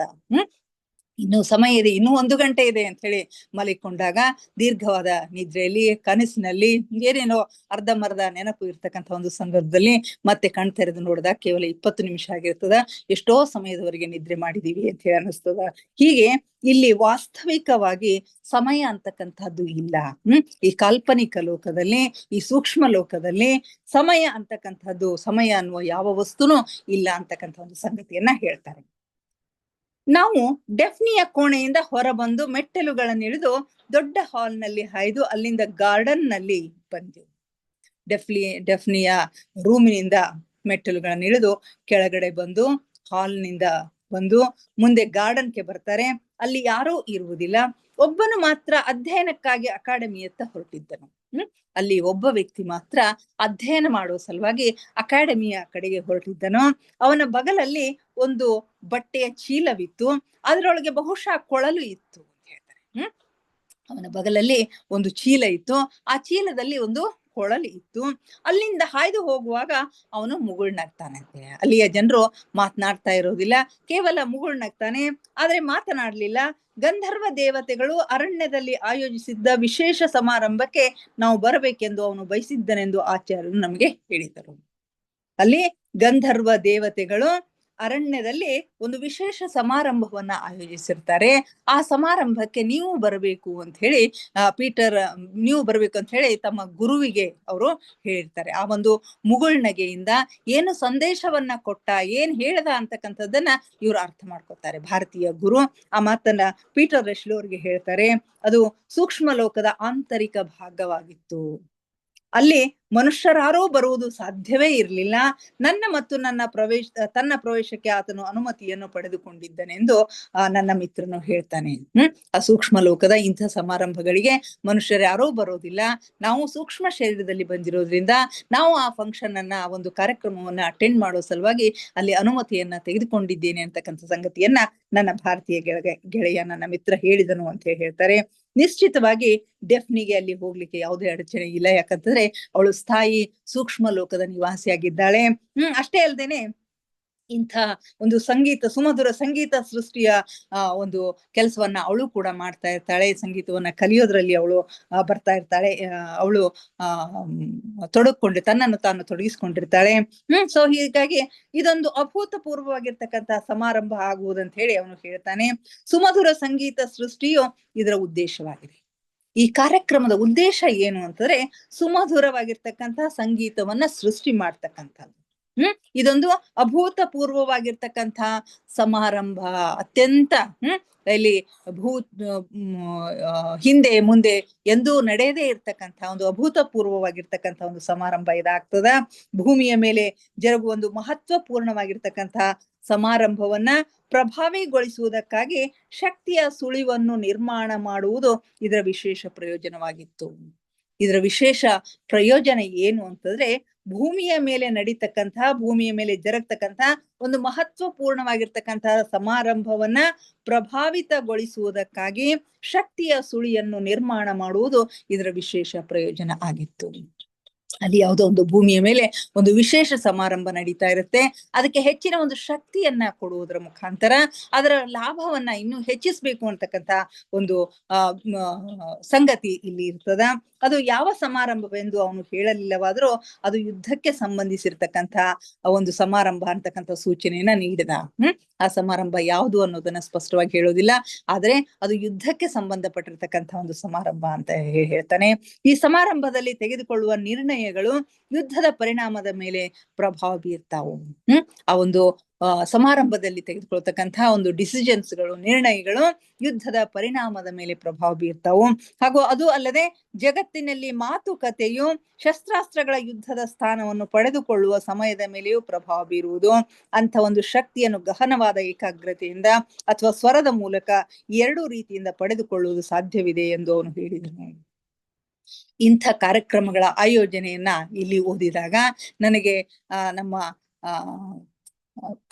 ಇನ್ನೂ ಸಮಯ ಇದೆ, ಇನ್ನೂ 1 ಗಂಟೆ ಇದೆ ಅಂತ ಹೇಳಿ ಮಲಿಕೊಂಡಾಗ ದೀರ್ಘವಾದ ನಿದ್ರೆಯಲ್ಲಿ, ಕನಸಿನಲ್ಲಿ ಏನೇನೋ ಅರ್ಧಂಬರ್ಧ ನೆನಪು ಇರ್ತಕ್ಕಂಥ ಒಂದು ಸಂದರ್ಭದಲ್ಲಿ ಮತ್ತೆ ಕಣ್ ತೆರೆದು ನೋಡಿದಾಗ ಕೇವಲ 20 ನಿಮಿಷ ಆಗಿರ್ತದ. ಎಷ್ಟೋ ಸಮಯದವರೆಗೆ ನಿದ್ರೆ ಮಾಡಿದೀವಿ ಅಂತ ಹೇಳಿ ಅನಿಸ್ತದ. ಹೀಗೆ ಇಲ್ಲಿ ವಾಸ್ತವಿಕವಾಗಿ ಸಮಯ ಅಂತಕ್ಕಂಥದ್ದು ಇಲ್ಲ. ಈ ಕಾಲ್ಪನಿಕ ಲೋಕದಲ್ಲಿ, ಈ ಸೂಕ್ಷ್ಮ ಲೋಕದಲ್ಲಿ ಸಮಯ ಅಂತಕ್ಕಂಥದ್ದು, ಸಮಯ ಅನ್ನುವ ಯಾವ ವಸ್ತುನೂ ಇಲ್ಲ ಅಂತಕ್ಕಂಥ ಒಂದು ಸಂಗತಿಯನ್ನ ಹೇಳ್ತಾರೆ. ನಾವು ಡೆಫ್ನಿಯ ಕೋಣೆಯಿಂದ ಹೊರಬಂದು ಮೆಟ್ಟಲುಗಳನ್ನು ಇಳಿದು ದೊಡ್ಡ ಹಾಲ್ ನಲ್ಲಿ ಹಾಯ್ದು ಅಲ್ಲಿಂದ ಗಾರ್ಡನ್ ನಲ್ಲಿ ಬಂದೆವು. ಡೆಫ್ನಿಯ ರೂಮಿನಿಂದ ಮೆಟ್ಟಲುಗಳನ್ನು ಇಳಿದು ಕೆಳಗಡೆ ಬಂದು ಹಾಲ್ನಿಂದ ಬಂದು ಮುಂದೆ ಗಾರ್ಡನ್ಗೆ ಬರ್ತಾರೆ. ಅಲ್ಲಿ ಯಾರೂ ಇರುವುದಿಲ್ಲ. ಒಬ್ಬನು ಮಾತ್ರ ಅಧ್ಯಯನಕ್ಕಾಗಿ ಅಕಾಡೆಮಿಯತ್ತ ಹೊರಟಿದ್ದನು. ಅಲ್ಲಿ ಒಬ್ಬ ವ್ಯಕ್ತಿ ಮಾತ್ರ ಅಧ್ಯಯನ ಮಾಡುವ ಸಲುವಾಗಿ ಅಕಾಡೆಮಿಯ ಕಡೆಗೆ ಹೊರಟಿದ್ದನು. ಅವನ ಬಗಲಲ್ಲಿ ಒಂದು ಬಟ್ಟೆಯ ಚೀಲವಿತ್ತು, ಅದರೊಳಗೆ ಬಹುಶಃ ಕೊಳಲು ಇತ್ತು ಅಂತ ಹೇಳ್ತಾರೆ. ಅವನ ಬಗಲಲ್ಲಿ ಒಂದು ಚೀಲ ಇತ್ತು, ಆ ಚೀಲದಲ್ಲಿ ಒಂದು ಕೊಳಲು ಇತ್ತು. ಅಲ್ಲಿಂದ ಹಾಯ್ದು ಹೋಗುವಾಗ ಅವನು ಮುಗುಳ್ನಗ್ತಾನಂತೆ. ಅಲ್ಲಿಯ ಜನರು ಮಾತನಾಡ್ತಾ ಇರೋದಿಲ್ಲ, ಕೇವಲ ಮುಗುಳ್ನಗ್ತಾನೆ, ಆದ್ರೆ ಮಾತನಾಡ್ಲಿಲ್ಲ. ಗಂಧರ್ವ ದೇವತೆಗಳು ಅರಣ್ಯದಲ್ಲಿ ಆಯೋಜಿಸಿದ್ದ ವಿಶೇಷ ಸಮಾರಂಭಕ್ಕೆ ನಾವು ಬರಬೇಕೆಂದು ಅವನು ಬಯಸಿದ್ದನೆಂದು ಆಚಾರ್ಯರು ನಮಗೆ ಹೇಳಿದರು. ಅಲ್ಲಿ ಗಂಧರ್ವ ದೇವತೆಗಳು ಅರಣ್ಯದಲ್ಲಿ ಒಂದು ವಿಶೇಷ ಸಮಾರಂಭವನ್ನ ಆಯೋಜಿಸಿರ್ತಾರೆ. ಆ ಸಮಾರಂಭಕ್ಕೆ ನೀವು ಬರಬೇಕು ಅಂತ ಹೇಳಿ ಪೀಟರ್ ನೀವು ಬರಬೇಕು ಅಂತ ಹೇಳಿ ತಮ್ಮ ಗುರುವಿಗೆ ಅವರು ಹೇಳಿರ್ತಾರೆ. ಆ ಒಂದು ಮುಗುಳ್ನಗೆಯಿಂದ ಏನು ಸಂದೇಶವನ್ನ ಕೊಟ್ಟ, ಏನ್ ಹೇಳ್ದ ಅಂತಕ್ಕಂಥದ್ದನ್ನ ಇವ್ರು ಅರ್ಥ ಮಾಡ್ಕೊತಾರೆ. ಭಾರತೀಯ ಗುರು ಆ ಮಾತನ್ನ ಪೀಟರ್ ರೆಶ್ಲು ಅವ್ರಿಗೆ ಹೇಳ್ತಾರೆ. ಅದು ಸೂಕ್ಷ್ಮ ಲೋಕದ ಆಂತರಿಕ ಭಾಗವಾಗಿತ್ತು. ಅಲ್ಲಿ ಮನುಷ್ಯರಾರೂ ಬರುವುದು ಸಾಧ್ಯವೇ ಇರಲಿಲ್ಲ. ತನ್ನ ಪ್ರವೇಶಕ್ಕೆ ಆತನು ಅನುಮತಿಯನ್ನು ಪಡೆದುಕೊಂಡಿದ್ದನೆಂದು ನನ್ನ ಮಿತ್ರನು ಹೇಳ್ತಾನೆ. ಆ ಸೂಕ್ಷ್ಮ ಲೋಕದ ಇಂಥ ಸಮಾರಂಭಗಳಿಗೆ ಮನುಷ್ಯರ್ಯಾರೂ ಬರೋದಿಲ್ಲ. ನಾವು ಸೂಕ್ಷ್ಮ ಶರೀರದಲ್ಲಿ ಬಂದಿರೋದ್ರಿಂದ ನಾವು ಆ ಫಂಕ್ಷನ್ ಅನ್ನ, ಆ ಒಂದು ಕಾರ್ಯಕ್ರಮವನ್ನ ಅಟೆಂಡ್ ಮಾಡೋ ಸಲುವಾಗಿ ಅಲ್ಲಿ ಅನುಮತಿಯನ್ನ ತೆಗೆದುಕೊಂಡಿದ್ದೇನೆ ಅಂತಕ್ಕಂಥ ಸಂಗತಿಯನ್ನ ನನ್ನ ಭಾರತೀಯ ಗೆಳೆಯ ನನ್ನ ಮಿತ್ರ ಹೇಳಿದನು ಅಂತ ಹೇಳ್ತಾರೆ. ನಿಶ್ಚಿತವಾಗಿ ಡೆಫ್ನಿಗೆ ಅಲ್ಲಿ ಹೋಗ್ಲಿಕ್ಕೆ ಯಾವುದೇ ಅಡಚಣೆ ಇಲ್ಲ. ಯಾಕಂತಂದ್ರೆ ಅವಳು ಸ್ಥಾಯಿ ಸೂಕ್ಷ್ಮ ಲೋಕದ ನಿವಾಸಿಯಾಗಿದ್ದಾಳೆ. ಅಷ್ಟೇ ಅಲ್ದೇನೆ ಇಂಥ ಒಂದು ಸುಮಧುರ ಸಂಗೀತ ಸೃಷ್ಟಿಯ ಒಂದು ಕೆಲಸವನ್ನ ಅವಳು ಕೂಡ ಮಾಡ್ತಾ ಇರ್ತಾಳೆ. ಸಂಗೀತವನ್ನ ಕಲಿಯೋದ್ರಲ್ಲಿ ಅವಳು ಬರ್ತಾ ಇರ್ತಾಳೆ. ಅವಳು ತನ್ನನ್ನು ತಾನು ತೊಡಗಿಸ್ಕೊಂಡಿರ್ತಾಳೆ. ಸೊ ಹೀಗಾಗಿ ಇದೊಂದು ಅಭೂತಪೂರ್ವವಾಗಿರ್ತಕ್ಕಂತಹ ಸಮಾರಂಭ ಆಗುವುದಂತ ಹೇಳಿ ಅವನು ಹೇಳ್ತಾನೆ. ಸುಮಧುರ ಸಂಗೀತ ಸೃಷ್ಟಿಯು ಇದರ ಉದ್ದೇಶವಾಗಿದೆ. ಈ ಕಾರ್ಯಕ್ರಮದ ಉದ್ದೇಶ ಏನು ಅಂತಂದ್ರೆ ಸುಮಧುರವಾಗಿರ್ತಕ್ಕಂತಹ ಸಂಗೀತವನ್ನ ಸೃಷ್ಟಿ ಮಾಡ್ತಕ್ಕಂಥದ್ದು. ಇದೊಂದು ಅಭೂತಪೂರ್ವವಾಗಿರ್ತಕ್ಕಂಥ ಸಮಾರಂಭ. ಅತ್ಯಂತ ಇಲ್ಲಿ ಹಿಂದೆ ಮುಂದೆ ಎಂದೂ ನಡೆಯದೇ ಇರ್ತಕ್ಕಂಥ ಒಂದು ಅಭೂತಪೂರ್ವವಾಗಿರ್ತಕ್ಕಂಥ ಒಂದು ಸಮಾರಂಭ ಇದಾಗ್ತದ. ಭೂಮಿಯ ಮೇಲೆ ಜರುಗುವ ಒಂದು ಮಹತ್ವಪೂರ್ಣವಾಗಿರ್ತಕ್ಕಂಥ ಸಮಾರಂಭವನ್ನ ಪ್ರಭಾವಿಗೊಳಿಸುವುದಕ್ಕಾಗಿ ಶಕ್ತಿಯ ಸುಳಿವನ್ನು ನಿರ್ಮಾಣ ಮಾಡುವುದು ಇದರ ವಿಶೇಷ ಪ್ರಯೋಜನವಾಗಿತ್ತು. ಇದರ ವಿಶೇಷ ಪ್ರಯೋಜನ ಏನು ಅಂತಂದ್ರೆ, ಭೂಮಿಯ ಮೇಲೆ ನಡೀತಕ್ಕಂತಹ, ಭೂಮಿಯ ಮೇಲೆ ಜರುಗತಕ್ಕಂತಹ ಒಂದು ಮಹತ್ವಪೂರ್ಣವಾಗಿರ್ತಕ್ಕಂತಹ ಸಮಾರಂಭವನ್ನ ಪ್ರಭಾವಿತಗೊಳಿಸುವುದಕ್ಕಾಗಿ ಶಕ್ತಿಯ ಸುಳಿಯನ್ನು ನಿರ್ಮಾಣ ಮಾಡುವುದು ಇದರ ವಿಶೇಷ ಪ್ರಯೋಜನ ಆಗಿತ್ತು. ಅಲ್ಲಿ ಯಾವುದೋ ಒಂದು ಭೂಮಿಯ ಮೇಲೆ ಒಂದು ವಿಶೇಷ ಸಮಾರಂಭ ನಡೀತಾ ಇರುತ್ತೆ. ಅದಕ್ಕೆ ಹೆಚ್ಚಿನ ಒಂದು ಶಕ್ತಿಯನ್ನ ಕೊಡುವುದರ ಮುಖಾಂತರ ಅದರ ಲಾಭವನ್ನ ಇನ್ನೂ ಹೆಚ್ಚಿಸ್ಬೇಕು ಅಂತಕ್ಕಂಥ ಒಂದು ಸಂಗತಿ ಇಲ್ಲಿ ಇರ್ತದ. ಅದು ಯಾವ ಸಮಾರಂಭವೆಂದು ಅವನು ಹೇಳಲಿಲ್ಲವಾದರೂ ಅದು ಯುದ್ಧಕ್ಕೆ ಸಂಬಂಧಿಸಿರ್ತಕ್ಕಂಥ ಒಂದು ಸಮಾರಂಭ ಅಂತಕ್ಕಂಥ ಸೂಚನೆಯನ್ನ ನೀಡಿದ. ಆ ಸಮಾರಂಭ ಯಾವುದು ಅನ್ನೋದನ್ನ ಸ್ಪಷ್ಟವಾಗಿ ಹೇಳೋದಿಲ್ಲ, ಆದ್ರೆ ಅದು ಯುದ್ಧಕ್ಕೆ ಸಂಬಂಧಪಟ್ಟಿರ್ತಕ್ಕಂಥ ಒಂದು ಸಮಾರಂಭ ಅಂತ ಹೇಳ್ತಾನೆ. ಈ ಸಮಾರಂಭದಲ್ಲಿ ತೆಗೆದುಕೊಳ್ಳುವ ನಿರ್ಣಯಗಳು ಯುದ್ಧದ ಪರಿಣಾಮದ ಮೇಲೆ ಪ್ರಭಾವ ಬೀರ್ತಾವು. ಆ ಒಂದು ಸಮಾರಂಭದಲ್ಲಿ ತೆಗೆದುಕೊಳ್ತಕ್ಕಂತಹ ಒಂದು ಡಿಸಿಷನ್ಸ್ಗಳು, ನಿರ್ಣಯಗಳು ಯುದ್ಧದ ಪರಿಣಾಮದ ಮೇಲೆ ಪ್ರಭಾವ ಬೀರ್ತಾವು. ಹಾಗೂ ಅದು ಅಲ್ಲದೆ ಜಗತ್ತಿನಲ್ಲಿ ಮಾತುಕತೆಯು ಶಸ್ತ್ರಾಸ್ತ್ರಗಳ ಯುದ್ಧದ ಸ್ಥಾನವನ್ನು ಪಡೆದುಕೊಳ್ಳುವ ಸಮಯದ ಮೇಲೆಯೂ ಪ್ರಭಾವ ಬೀರುವುದು. ಅಂತ ಒಂದು ಶಕ್ತಿಯನ್ನು ಗಹನವಾದ ಏಕಾಗ್ರತೆಯಿಂದ ಅಥವಾ ಸ್ವರದ ಮೂಲಕ ಎರಡೂ ರೀತಿಯಿಂದ ಪಡೆದುಕೊಳ್ಳುವುದು ಸಾಧ್ಯವಿದೆ ಎಂದು ಅವನು ಹೇಳಿದನು. ಇಂಥ ಕಾರ್ಯಕ್ರಮಗಳ ಆಯೋಜನೆಯನ್ನ ಇಲ್ಲಿ ಓದಿದಾಗ ನನಗೆ ನಮ್ಮ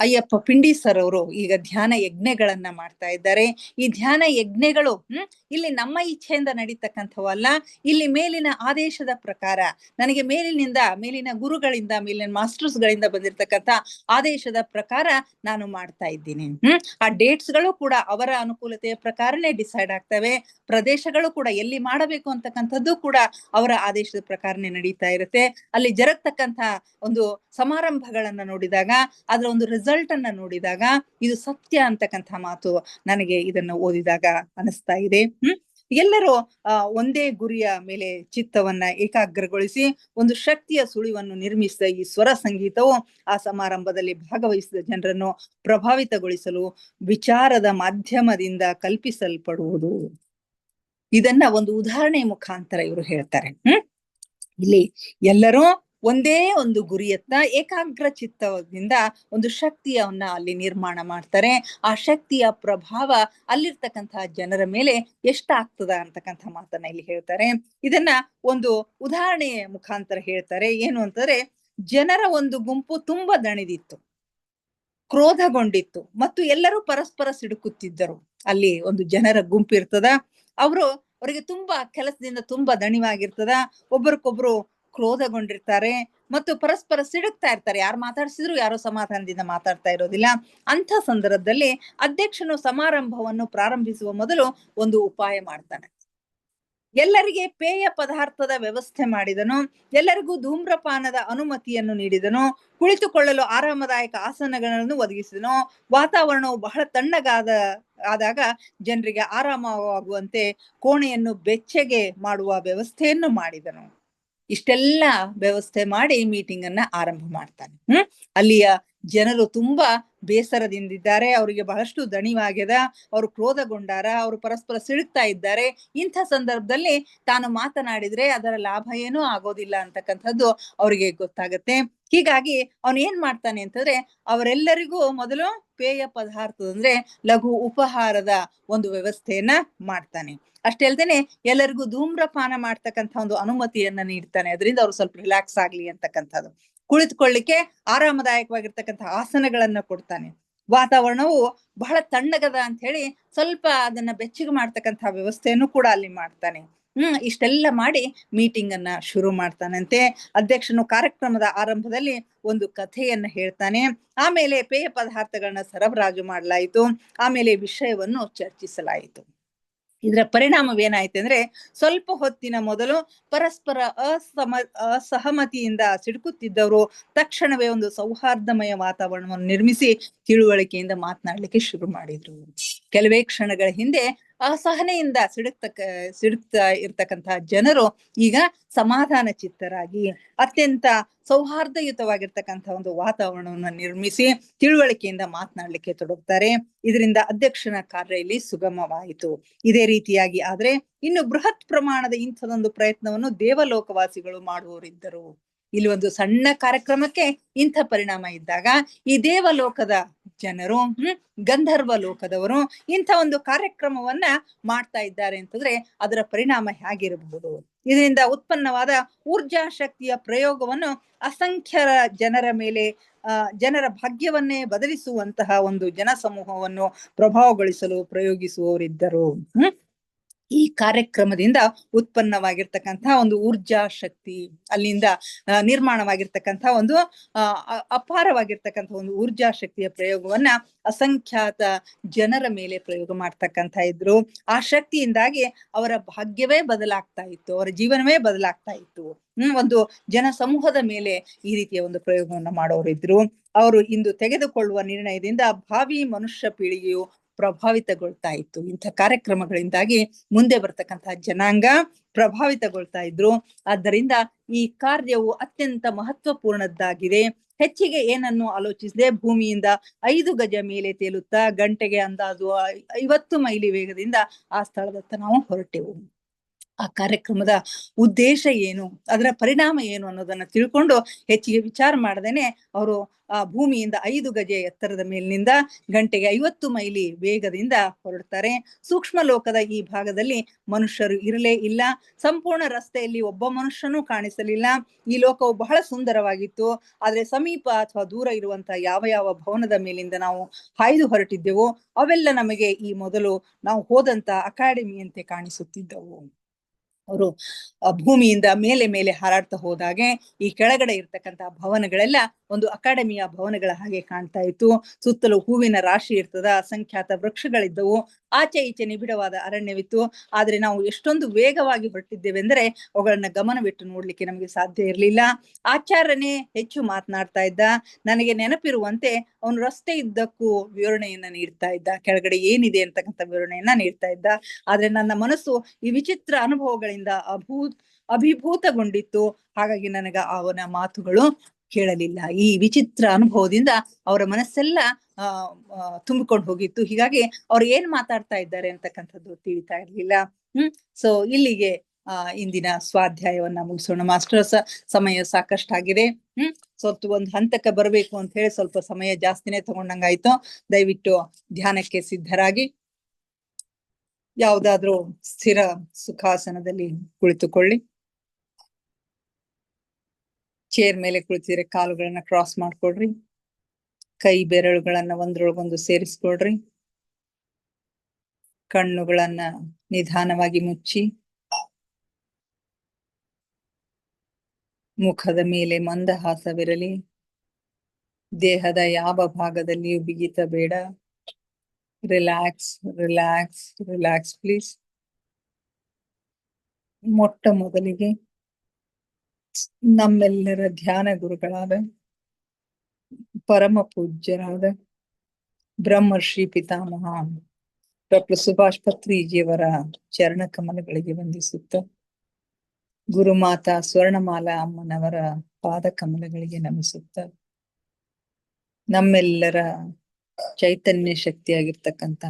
ಅಯ್ಯಪ್ಪ ಪಿಂಡಿ ಸರ್ ಅವರು ಈಗ ಧ್ಯಾನ ಯಜ್ಞಗಳನ್ನ ಮಾಡ್ತಾ ಇದ್ದಾರೆ. ಈ ಧ್ಯಾನ ಯಜ್ಞಗಳು ಇಲ್ಲಿ ನಮ್ಮ ಇಚ್ಛೆಯಿಂದ ನಡೀತಕ್ಕಂಥವಲ್ಲ, ಇಲ್ಲಿ ಮೇಲಿನ ಆದೇಶದ ಪ್ರಕಾರ, ನನಗೆ ಮೇಲಿನ ಗುರುಗಳಿಂದ, ಮೇಲಿನ ಮಾಸ್ಟರ್ಸ್ ಗಳಿಂದ ಬಂದಿರತಕ್ಕಂಥ ಆದೇಶದ ಪ್ರಕಾರ ನಾನು ಮಾಡ್ತಾ ಇದ್ದೀನಿ. ಆ ಡೇಟ್ಸ್ ಗಳು ಕೂಡ ಅವರ ಅನುಕೂಲತೆಯ ಪ್ರಕಾರನೇ ಡಿಸೈಡ್ ಆಗ್ತವೆ. ಪ್ರದೇಶಗಳು ಕೂಡ ಎಲ್ಲಿ ಮಾಡಬೇಕು ಅಂತಕ್ಕಂಥದ್ದು ಕೂಡ ಅವರ ಆದೇಶದ ಪ್ರಕಾರನೇ ನಡೀತಾ ಇರುತ್ತೆ. ಅಲ್ಲಿ ಜರಗ್ತಕ್ಕಂಥ ಒಂದು ಸಮಾರಂಭಗಳನ್ನ ನೋಡಿದಾಗ, ಅದರ ಒಂದು ರಿಸಲ್ಟ್ ಅನ್ನ ನೋಡಿದಾಗ ಇದು ಸತ್ಯ ಅಂತಕ್ಕಂಥ ಮಾತು ನನಗೆ ಇದನ್ನು ಓದಿದಾಗ ಅನಿಸ್ತಾ ಇದೆ. ಎಲ್ಲರೂ ಒಂದೇ ಗುರಿಯ ಮೇಲೆ ಚಿತ್ತವನ್ನ ಏಕಾಗ್ರಗೊಳಿಸಿ ಒಂದು ಶಕ್ತಿಯ ಸುಳಿವನ್ನು ನಿರ್ಮಿಸಿದ ಈ ಸ್ವರ ಸಂಗೀತವು ಆ ಸಮಾರಂಭದಲ್ಲಿ ಭಾಗವಹಿಸಿದ ಜನರನ್ನು ಪ್ರಭಾವಿತಗೊಳಿಸಲು ವಿಚಾರದ ಮಾಧ್ಯಮದಿಂದ ಕಲ್ಪಿಸಲ್ಪಡುವುದು. ಇದನ್ನ ಒಂದು ಉದಾಹರಣೆ ಮುಖಾಂತರ ಇವರು ಹೇಳ್ತಾರೆ. ಇಲ್ಲಿ ಎಲ್ಲರೂ ಒಂದೇ ಒಂದು ಗುರಿಯತ್ತ ಏಕಾಗ್ರ ಚಿತ್ತದಿಂದ ಒಂದು ಶಕ್ತಿಯನ್ನ ಅಲ್ಲಿ ನಿರ್ಮಾಣ ಮಾಡ್ತಾರೆ. ಆ ಶಕ್ತಿಯ ಪ್ರಭಾವ ಅಲ್ಲಿರ್ತಕ್ಕಂತಹ ಜನರ ಮೇಲೆ ಎಷ್ಟಾಗ್ತದ ಅಂತಕ್ಕಂಥ ಮಾತನ್ನ ಇಲ್ಲಿ ಹೇಳ್ತಾರೆ. ಇದನ್ನ ಒಂದು ಉದಾಹರಣೆಯ ಮುಖಾಂತರ ಹೇಳ್ತಾರೆ. ಏನು ಅಂತಂದ್ರೆ, ಜನರ ಒಂದು ಗುಂಪು ತುಂಬಾ ದಣಿದಿತ್ತು, ಕ್ರೋಧಗೊಂಡಿತ್ತು ಮತ್ತು ಎಲ್ಲರೂ ಪರಸ್ಪರ ಸಿಡುಕುತ್ತಿದ್ದರು. ಅಲ್ಲಿ ಒಂದು ಜನರ ಗುಂಪು ಇರ್ತದ, ಅವರಿಗೆ ತುಂಬಾ ಕೆಲಸದಿಂದ ತುಂಬಾ ದಣಿವಾಗಿರ್ತದ, ಒಬ್ಬರಿಗೊಬ್ರು ಕ್ರೋಧಗೊಂಡಿರ್ತಾರೆ ಮತ್ತು ಪರಸ್ಪರ ಸಿಡುಕ್ತಾ ಇರ್ತಾರೆ. ಯಾರು ಮಾತಾಡ್ಸಿದ್ರು ಯಾರೋ ಸಮಾಧಾನದಿಂದ ಮಾತಾಡ್ತಾ ಇರೋದಿಲ್ಲ. ಅಂಥ ಸಂದರ್ಭದಲ್ಲಿ ಅಧ್ಯಕ್ಷನು ಸಮಾರಂಭವನ್ನು ಪ್ರಾರಂಭಿಸುವ ಮೊದಲು ಒಂದು ಉಪಾಯ ಮಾಡ್ತಾನೆ. ಎಲ್ಲರಿಗೆ ಪೇಯ ಪದಾರ್ಥದ ವ್ಯವಸ್ಥೆ ಮಾಡಿದನು, ಎಲ್ಲರಿಗೂ ಧೂಮ್ರಪಾನದ ಅನುಮತಿಯನ್ನು ನೀಡಿದನು, ಕುಳಿತುಕೊಳ್ಳಲು ಆರಾಮದಾಯಕ ಆಸನಗಳನ್ನು ಒದಗಿಸಿದನು, ವಾತಾವರಣವು ಬಹಳ ಆದಾಗ ಜನರಿಗೆ ಆರಾಮವಾಗುವಂತೆ ಕೋಣೆಯನ್ನು ಬೆಚ್ಚಗೆ ಮಾಡುವ ವ್ಯವಸ್ಥೆಯನ್ನು ಮಾಡಿದನು. ಇಷ್ಟೆಲ್ಲ ವ್ಯವಸ್ಥೆ ಮಾಡಿ ಮೀಟಿಂಗ್ ಅನ್ನ ಆರಂಭ ಮಾಡ್ತಾನೆ. ಅಲ್ಲಿಯ ಜನರು ತುಂಬಾ ಬೇಸರದಿಂದಿದ್ದಾರೆ, ಅವರಿಗೆ ಬಹಳಷ್ಟು ದಣಿವಾಗ್ಯದ, ಅವರು ಕ್ರೋಧಗೊಂಡಾರ, ಅವರು ಪರಸ್ಪರ ಸಿಡುಕ್ತಾ ಇದ್ದಾರೆ. ಇಂಥ ಸಂದರ್ಭದಲ್ಲಿ ತಾನು ಮಾತನಾಡಿದ್ರೆ ಅದರ ಲಾಭ ಏನೂ ಆಗೋದಿಲ್ಲ ಅಂತಕ್ಕಂಥದ್ದು ಅವರಿಗೆ ಗೊತ್ತಾಗತ್ತೆ. ಹೀಗಾಗಿ ಅವನು ಏನ್ ಮಾಡ್ತಾನೆ ಅಂತಂದ್ರೆ, ಅವರೆಲ್ಲರಿಗೂ ಮೊದಲು ಪೇಯ ಪದಾರ್ಥ ಅಂದ್ರೆ ಲಘು ಉಪಹಾರದ ಒಂದು ವ್ಯವಸ್ಥೆಯನ್ನ ಮಾಡ್ತಾನೆ. ಅಷ್ಟೇ ಅಲ್ದೇನೆ ಎಲ್ಲರಿಗೂ ಧೂಮ್ರಪಾನ ಮಾಡ್ತಕ್ಕಂಥ ಒಂದು ಅನುಮತಿಯನ್ನ ನೀಡ್ತಾನೆ. ಅದರಿಂದ ಅವ್ರು ಸ್ವಲ್ಪ ರಿಲ್ಯಾಕ್ಸ್ ಆಗ್ಲಿ ಅಂತಕ್ಕಂಥದ್ದು. ಕುಳಿತುಕೊಳ್ಳಿಕ್ಕೆ ಆರಾಮದಾಯಕವಾಗಿರ್ತಕ್ಕಂಥ ಆಸನಗಳನ್ನ ಕೊಡ್ತಾನೆ. ವಾತಾವರಣವು ಬಹಳ ತಣ್ಣಗದ ಅಂತ ಹೇಳಿ ಸ್ವಲ್ಪ ಅದನ್ನ ಬೆಚ್ಚಗೆ ಮಾಡ್ತಕ್ಕಂಥ ವ್ಯವಸ್ಥೆಯನ್ನು ಕೂಡ ಅಲ್ಲಿ ಮಾಡ್ತಾನೆ. ಇಷ್ಟೆಲ್ಲ ಮಾಡಿ ಮೀಟಿಂಗ್ ಅನ್ನ ಶುರು ಮಾಡ್ತಾನಂತೆ. ಅಧ್ಯಕ್ಷನು ಕಾರ್ಯಕ್ರಮದ ಆರಂಭದಲ್ಲಿ ಒಂದು ಕಥೆಯನ್ನ ಹೇಳ್ತಾನೆ. ಆಮೇಲೆ ಪೇಯ ಪದಾರ್ಥಗಳನ್ನ ಸರಬರಾಜು ಮಾಡಲಾಯಿತು. ಆಮೇಲೆ ವಿಷಯವನ್ನು ಚರ್ಚಿಸಲಾಯಿತು. ಇದರ ಪರಿಣಾಮವೇನಾಯ್ತು ಅಂದ್ರೆ, ಸ್ವಲ್ಪ ಹೊತ್ತಿನ ಮೊದಲು ಪರಸ್ಪರ ಅಸಹಮತಿಯಿಂದ ಸಿಡುಕುತ್ತಿದ್ದವರು ತಕ್ಷಣವೇ ಒಂದು ಸೌಹಾರ್ದಮಯ ವಾತಾವರಣವನ್ನು ನಿರ್ಮಿಸಿ ತಿಳುವಳಿಕೆಯಿಂದ ಮಾತನಾಡ್ಲಿಕ್ಕೆ ಶುರು ಮಾಡಿದ್ರು. ಕೆಲವೇ ಕ್ಷಣಗಳ ಹಿಂದೆ ಅಸಹನೆಯಿಂದ ಸಿಡುಕ್ತಾ ಇರ್ತಕ್ಕಂತಹ ಜನರು ಈಗ ಸಮಾಧಾನ ಚಿತ್ತರಾಗಿ ಅತ್ಯಂತ ಸೌಹಾರ್ದಯುತವಾಗಿರ್ತಕ್ಕಂಥ ಒಂದು ವಾತಾವರಣವನ್ನು ನಿರ್ಮಿಸಿ ತಿಳುವಳಿಕೆಯಿಂದ ಮಾತನಾಡ್ಲಿಕ್ಕೆ ತೊಡಗುತ್ತಾರೆ. ಇದರಿಂದ ಅಧ್ಯಕ್ಷನ ಕಾರ್ಯ ಇಲ್ಲಿ ಸುಗಮವಾಯಿತು. ಇದೇ ರೀತಿಯಾಗಿ ಆದ್ರೆ ಇನ್ನು ಬೃಹತ್ ಪ್ರಮಾಣದ ಇಂಥದೊಂದು ಪ್ರಯತ್ನವನ್ನು ದೇವಲೋಕವಾಸಿಗಳು ಮಾಡುವವರಿದ್ದರು. ಇಲ್ಲಿ ಒಂದು ಸಣ್ಣ ಕಾರ್ಯಕ್ರಮಕ್ಕೆ ಇಂಥ ಪರಿಣಾಮ ಇದ್ದಾಗ ಈ ದೇವಲೋಕದ ಜನರು, ಗಂಧರ್ವ ಲೋಕದವರು ಇಂಥ ಒಂದು ಕಾರ್ಯಕ್ರಮವನ್ನ ಮಾಡ್ತಾ ಇದ್ದಾರೆ ಅಂತಂದ್ರೆ ಅದರ ಪರಿಣಾಮ ಹೇಗಿರಬಹುದು? ಇದರಿಂದ ಉತ್ಪನ್ನವಾದ ಊರ್ಜಾ ಶಕ್ತಿಯ ಪ್ರಯೋಗವನ್ನು ಅಸಂಖ್ಯರ ಜನರ ಮೇಲೆ ಜನರ ಭಾಗ್ಯವನ್ನೇ ಬದಲಿಸುವಂತಹ ಒಂದು ಜನಸಮೂಹವನ್ನು ಪ್ರಭಾವಗೊಳಿಸಲು ಪ್ರಯೋಗಿಸುವವರಿದ್ದರು. ಈ ಕಾರ್ಯಕ್ರಮದಿಂದ ಉತ್ಪನ್ನವಾಗಿರ್ತಕ್ಕಂತಹ ಒಂದು ಊರ್ಜಾ ಶಕ್ತಿ, ಅಲ್ಲಿಂದ ನಿರ್ಮಾಣವಾಗಿರ್ತಕ್ಕಂಥ ಒಂದು ಅಪಾರವಾಗಿರ್ತಕ್ಕಂಥ ಒಂದು ಊರ್ಜಾ ಶಕ್ತಿಯ ಪ್ರಯೋಗವನ್ನ ಅಸಂಖ್ಯಾತ ಜನರ ಮೇಲೆ ಪ್ರಯೋಗ ಮಾಡ್ತಕ್ಕಂಥ ಇದ್ರು. ಆ ಶಕ್ತಿಯಿಂದಾಗಿ ಅವರ ಭಾಗ್ಯವೇ ಬದಲಾಗ್ತಾ ಇತ್ತು, ಅವರ ಜೀವನವೇ ಬದಲಾಗ್ತಾ ಇತ್ತು. ಒಂದು ಜನ ಸಮೂಹದ ಮೇಲೆ ಈ ರೀತಿಯ ಒಂದು ಪ್ರಯೋಗವನ್ನು ಮಾಡೋರಿದ್ರು. ಅವರು ಇಂದು ತೆಗೆದುಕೊಳ್ಳುವ ನಿರ್ಣಯದಿಂದ ಭಾವಿ ಮನುಷ್ಯ ಪೀಳಿಗೆಯು ಪ್ರಭಾವಿತಗೊಳ್ತಾ ಇತ್ತು. ಇಂಥ ಕಾರ್ಯಕ್ರಮಗಳಿಂದಾಗಿ ಮುಂದೆ ಬರ್ತಕ್ಕಂತಹ ಜನಾಂಗ ಪ್ರಭಾವಿತಗೊಳ್ತಾ ಇದ್ರು. ಆದ್ದರಿಂದ ಈ ಕಾರ್ಯವು ಅತ್ಯಂತ ಮಹತ್ವಪೂರ್ಣದ್ದಾಗಿದೆ. ಹೆಚ್ಚಿಗೆ ಏನನ್ನು ಆಲೋಚಿಸದೆ ಭೂಮಿಯಿಂದ 5 ಗಜ ಮೇಲೆ ತೇಲುತ್ತಾ ಗಂಟೆಗೆ ಅಂದಾಜು 50 ಮೈಲಿ ವೇಗದಿಂದ ಆ ಸ್ಥಳದತ್ತ ನಾವು ಹೊರಟೆವು. ಆ ಕಾರ್ಯಕ್ರಮದ ಉದ್ದೇಶ ಏನು, ಅದರ ಪರಿಣಾಮ ಏನು ಅನ್ನೋದನ್ನ ತಿಳ್ಕೊಂಡು ಹೆಚ್ಚಿಗೆ ವಿಚಾರ ಮಾಡದೇನೆ ಅವರು ಆ ಭೂಮಿಯಿಂದ 5 ಗಜ ಎತ್ತರದ ಮೇಲಿನಿಂದ ಗಂಟೆಗೆ 50 ಮೈಲಿ ವೇಗದಿಂದ ಹೊರಡ್ತಾರೆ. ಸೂಕ್ಷ್ಮ ಲೋಕದ ಈ ಭಾಗದಲ್ಲಿ ಮನುಷ್ಯರು ಇರಲೇ ಇಲ್ಲ. ಸಂಪೂರ್ಣ ರಸ್ತೆಯಲ್ಲಿ ಒಬ್ಬ ಮನುಷ್ಯನೂ ಕಾಣಿಸಲಿಲ್ಲ. ಈ ಲೋಕವು ಬಹಳ ಸುಂದರವಾಗಿತ್ತು. ಆದ್ರೆ ಸಮೀಪ ಅಥವಾ ದೂರ ಇರುವಂತ ಯಾವ ಯಾವ ಭವನದ ಮೇಲಿಂದ ನಾವು ಹಾಯ್ದು ಹೊರಟಿದ್ದೆವೋ ಅವೆಲ್ಲ ನಮಗೆ ಈ ಮೊದಲು ನಾವು ಹೋದಂತ ಅಕಾಡೆಮಿಯಂತೆ ಕಾಣಿಸುತ್ತಿದ್ದವು. ಅವರು ಭೂಮಿಯಿಂದ ಮೇಲೆ ಮೇಲೆ ಹಾರಾಡ್ತಾ ಹೋದಾಗೆ ಈ ಕೆಳಗಡೆ ಇರ್ತಕ್ಕಂತಹ ಭವನಗಳೆಲ್ಲ ಒಂದು ಅಕಾಡೆಮಿಯ ಭವನಗಳ ಹಾಗೆ ಕಾಣ್ತಾ ಇತ್ತು. ಸುತ್ತಲೂ ಹೂವಿನ ರಾಶಿ ಇರ್ತದ, ಅಸಂಖ್ಯಾತ ವೃಕ್ಷಗಳಿದ್ದವು. ಆಚೆ ಈಚೆ ನಿಬಿಡವಾದ ಅರಣ್ಯವಿತ್ತು. ಆದ್ರೆ ನಾವು ಎಷ್ಟೊಂದು ವೇಗವಾಗಿ ಹೊರಟಿದ್ದೇವೆಂದರೆ ಅವುಗಳನ್ನ ಗಮನವಿಟ್ಟು ನೋಡ್ಲಿಕ್ಕೆ ನಮಗೆ ಸಾಧ್ಯ ಇರಲಿಲ್ಲ. ಆಚಾರ್ಯನೇ ಹೆಚ್ಚು ಮಾತನಾಡ್ತಾ ಇದ್ದ. ನನಗೆ ನೆನಪಿರುವಂತೆ ಅವನು ರಸ್ತೆ ಇದ್ದಕ್ಕೂ ವಿವರಣೆಯನ್ನ ನೀಡ್ತಾ ಇದ್ದ, ಕೆಳಗಡೆ ಏನಿದೆ ಅಂತಕ್ಕಂಥ ವಿವರಣೆಯನ್ನ ನೀಡ್ತಾ ಇದ್ದ. ಆದ್ರೆ ನನ್ನ ಮನಸ್ಸು ಈ ವಿಚಿತ್ರ ಅನುಭವಗಳಿಂದ ಅಭಿಭೂತಗೊಂಡಿತ್ತು. ಹಾಗಾಗಿ ನನಗ ಅವನ ಮಾತುಗಳು ಕೇಳಲಿಲ್ಲ. ಈ ವಿಚಿತ್ರ ಅನುಭವದಿಂದ ಅವರ ಮನಸ್ಸೆಲ್ಲ ತುಂಬಿಕೊಂಡು ಹೋಗಿತ್ತು. ಹೀಗಾಗಿ ಅವ್ರು ಏನ್ ಮಾತಾಡ್ತಾ ಇದ್ದಾರೆ ಅಂತಕ್ಕಂಥದ್ದು ತಿಳಿತಾ ಇರ್ಲಿಲ್ಲ. ಸೊ ಇಲ್ಲಿಗೆ ಇಂದಿನ ಸ್ವಾಧ್ಯಾಯವನ್ನ ಮುಗಿಸೋಣ ಮಾಸ್ಟರ್ಸ್. ಸಮಯ ಸಾಕಷ್ಟಾಗಿದೆ. ಸ್ವಲ್ಪ ಒಂದು ಹಂತಕ್ಕೆ ಬರಬೇಕು ಅಂತ ಹೇಳಿ ಸ್ವಲ್ಪ ಸಮಯ ಜಾಸ್ತಿನೇ ತಗೊಂಡಂಗಾಯ್ತು. ದಯವಿಟ್ಟು ಧ್ಯಾನಕ್ಕೆ ಸಿದ್ಧರಾಗಿ ಯಾವುದಾದ್ರೂ ಸ್ಥಿರ ಸುಖಾಸನದಲ್ಲಿ ಕುಳಿತುಕೊಳ್ಳಿ. ಚೇರ್ ಮೇಲೆ ಕುಳಿತಿದ್ರೆ ಕಾಲುಗಳನ್ನ ಕ್ರಾಸ್ ಮಾಡ್ಕೊಳ್ರಿ. ಕೈ ಬೆರಳುಗಳನ್ನ ಒಂದ್ರೊಳಗೊಂದು ಸೇರಿಸ್ಕೊಳ್ರಿ. ಕಣ್ಣುಗಳನ್ನ ನಿಧಾನವಾಗಿ ಮುಚ್ಚಿ ಮುಖದ ಮೇಲೆ ಮಂದಹಾಸವಿರಲಿ. ದೇಹದ ಯಾವ ಭಾಗದಲ್ಲಿಯೂ ಬಿಗಿತ ಬೇಡ. Relax relax relax please. ಮೊಟ್ಟ ಮೊದಲಿಗೆ ನಮ್ಮೆಲ್ಲರ ಧ್ಯಾನ ಗುರುಗಳಾದ ಪರಮ ಪೂಜ್ಯರಾದ ಬ್ರಹ್ಮರ್ಷಿ ಪಿತಾಮಹ ಡಾಕ್ಟರ್ ಸುಭಾಷ್ ಪತ್ರಿಜಿಯವರ ಚರಣ ಕಮಲಗಳಿಗೆ ವಂದಿಸುತ್ತ, ಗುರುಮಾತಾ ಸ್ವರ್ಣಮಾಲಾ ಅಮ್ಮನವರ ಪಾದ ಕಮಲಗಳಿಗೆ ನಮಿಸುತ್ತ, ನಮ್ಮೆಲ್ಲರ ಚೈತನ್ಯ ಶಕ್ತಿಯಾಗಿರ್ತಕ್ಕಂಥ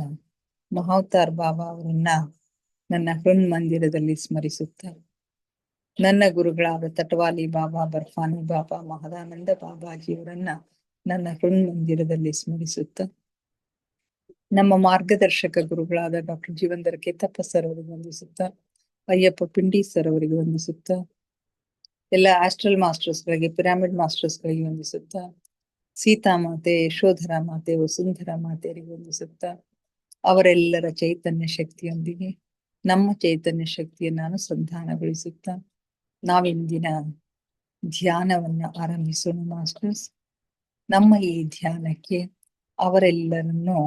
ಮಹಾವತಾರ್ ಬಾಬಾ ಅವರನ್ನ ನನ್ನ ಹೃನ್ಮಂದಿರದಲ್ಲಿ ಸ್ಮರಿಸುತ್ತ, ನನ್ನ ಗುರುಗಳಾದ ತಟವಾಲಿ ಬಾಬಾ, ಬರ್ಫಾನಿ ಬಾಬಾ, ಮಹದಾನಂದ ಬಾಬಾಜಿಯವರನ್ನ ನನ್ನ ಹೃನ್ಮಂದಿರದಲ್ಲಿ ಸ್ಮರಿಸುತ್ತ, ನಮ್ಮ ಮಾರ್ಗದರ್ಶಕ ಗುರುಗಳಾದ ಡಾಕ್ಟರ್ ಜೀವಂದರ ಕೇತಪ್ಪ ಸರ್ ಅವರಿಗೆ ವಂದಿಸುತ್ತ, ಅಯ್ಯಪ್ಪ ಪಿಂಡಿ ಸರ್ ಅವರಿಗೆ ವಂದಿಸುತ್ತ, ಎಲ್ಲ ಆಸ್ಟ್ರಲ್ ಮಾಸ್ಟರ್ಸ್ಗಳಿಗೆ, ಪಿರಾಮಿಡ್ ಮಾಸ್ಟರ್ಸ್ಗಳಿಗೆ ವಂದಿಸುತ್ತ, ಸೀತಾಮಾತೆ, ಯಶೋಧರ ಮಾತೆ, ವಸುಂಧರ ಮಾತೆಯರಿಗೆ ವಂದಿಸುತ್ತ, ಅವರೆಲ್ಲರ ಚೈತನ್ಯ ಶಕ್ತಿಯೊಂದಿಗೆ ನಮ್ಮ ಚೈತನ್ಯ ಶಕ್ತಿಯನ್ನು ಅನುಸಂಧಾನಗೊಳಿಸುತ್ತ ನಾವಿಂದಿನ ಧ್ಯಾನವನ್ನ ಆರಂಭಿಸೋಣ ಮಾಸ್ಟರ್ಸ್. ನಮ್ಮ ಈ ಧ್ಯಾನಕ್ಕೆ ಅವರೆಲ್ಲರನ್ನು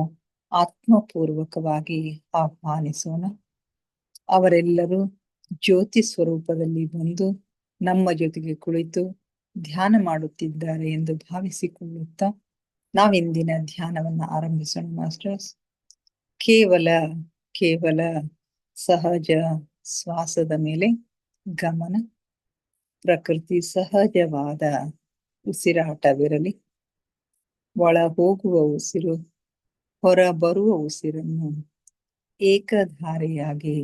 ಆತ್ಮಪೂರ್ವಕವಾಗಿ ಆಹ್ವಾನಿಸೋಣ. ಅವರೆಲ್ಲರೂ ಜ್ಯೋತಿ ಸ್ವರೂಪದಲ್ಲಿ ಬಂದು ನಮ್ಮ ಜೊತೆಗೆ ಕುಳಿತು ಧ್ಯಾನ ಮಾಡುತ್ತಿದ್ದಾರೆ ಎಂದು ಭಾವಿಸಿಕೊಳ್ಳುತ್ತಾ ನಾವಿಂದಿನ ಧ್ಯಾನವನ್ನ ಆರಂಭಿಸೋಣ ಮಾಸ್ಟರ್ಸ್. ಕೇವಲ ಸಹಜ ಶ್ವಾಸದ ಮೇಲೆ ಗಮನ. ಪ್ರಕೃತಿ ಸಹಜವಾದ ಉಸಿರಾಟವಿರಲಿ. ಒಳ ಹೋಗುವ ಉಸಿರು, ಹೊರ ಬರುವ ಉಸಿರನ್ನು ಏಕಧಾರೆಯಾಗಿ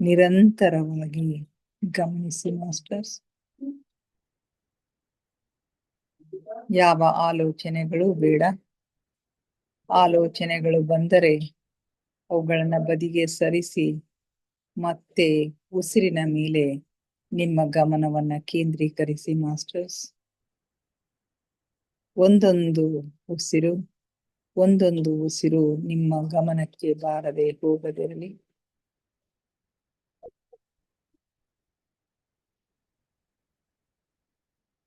ನಿರಂತರವಾಗಿ ಗಮನಿಸಿ ಮಾಸ್ಟರ್ಸ್. ಯಾವ ಆಲೋಚನೆಗಳು ಬೇಡ. ಆಲೋಚನೆಗಳು ಬಂದರೆ ಅವುಗಳನ್ನ ಬದಿಗೆ ಸರಿಸಿ ಮತ್ತೆ ಉಸಿರಿನ ಮೇಲೆ ನಿಮ್ಮ ಗಮನವನ್ನ ಕೇಂದ್ರೀಕರಿಸಿ ಮಾಸ್ಟರ್ಸ್. ಒಂದೊಂದು ಉಸಿರು ನಿಮ್ಮ ಗಮನಕ್ಕೆ ಬಾರದೆ ಹೋಗದಿರಲಿ.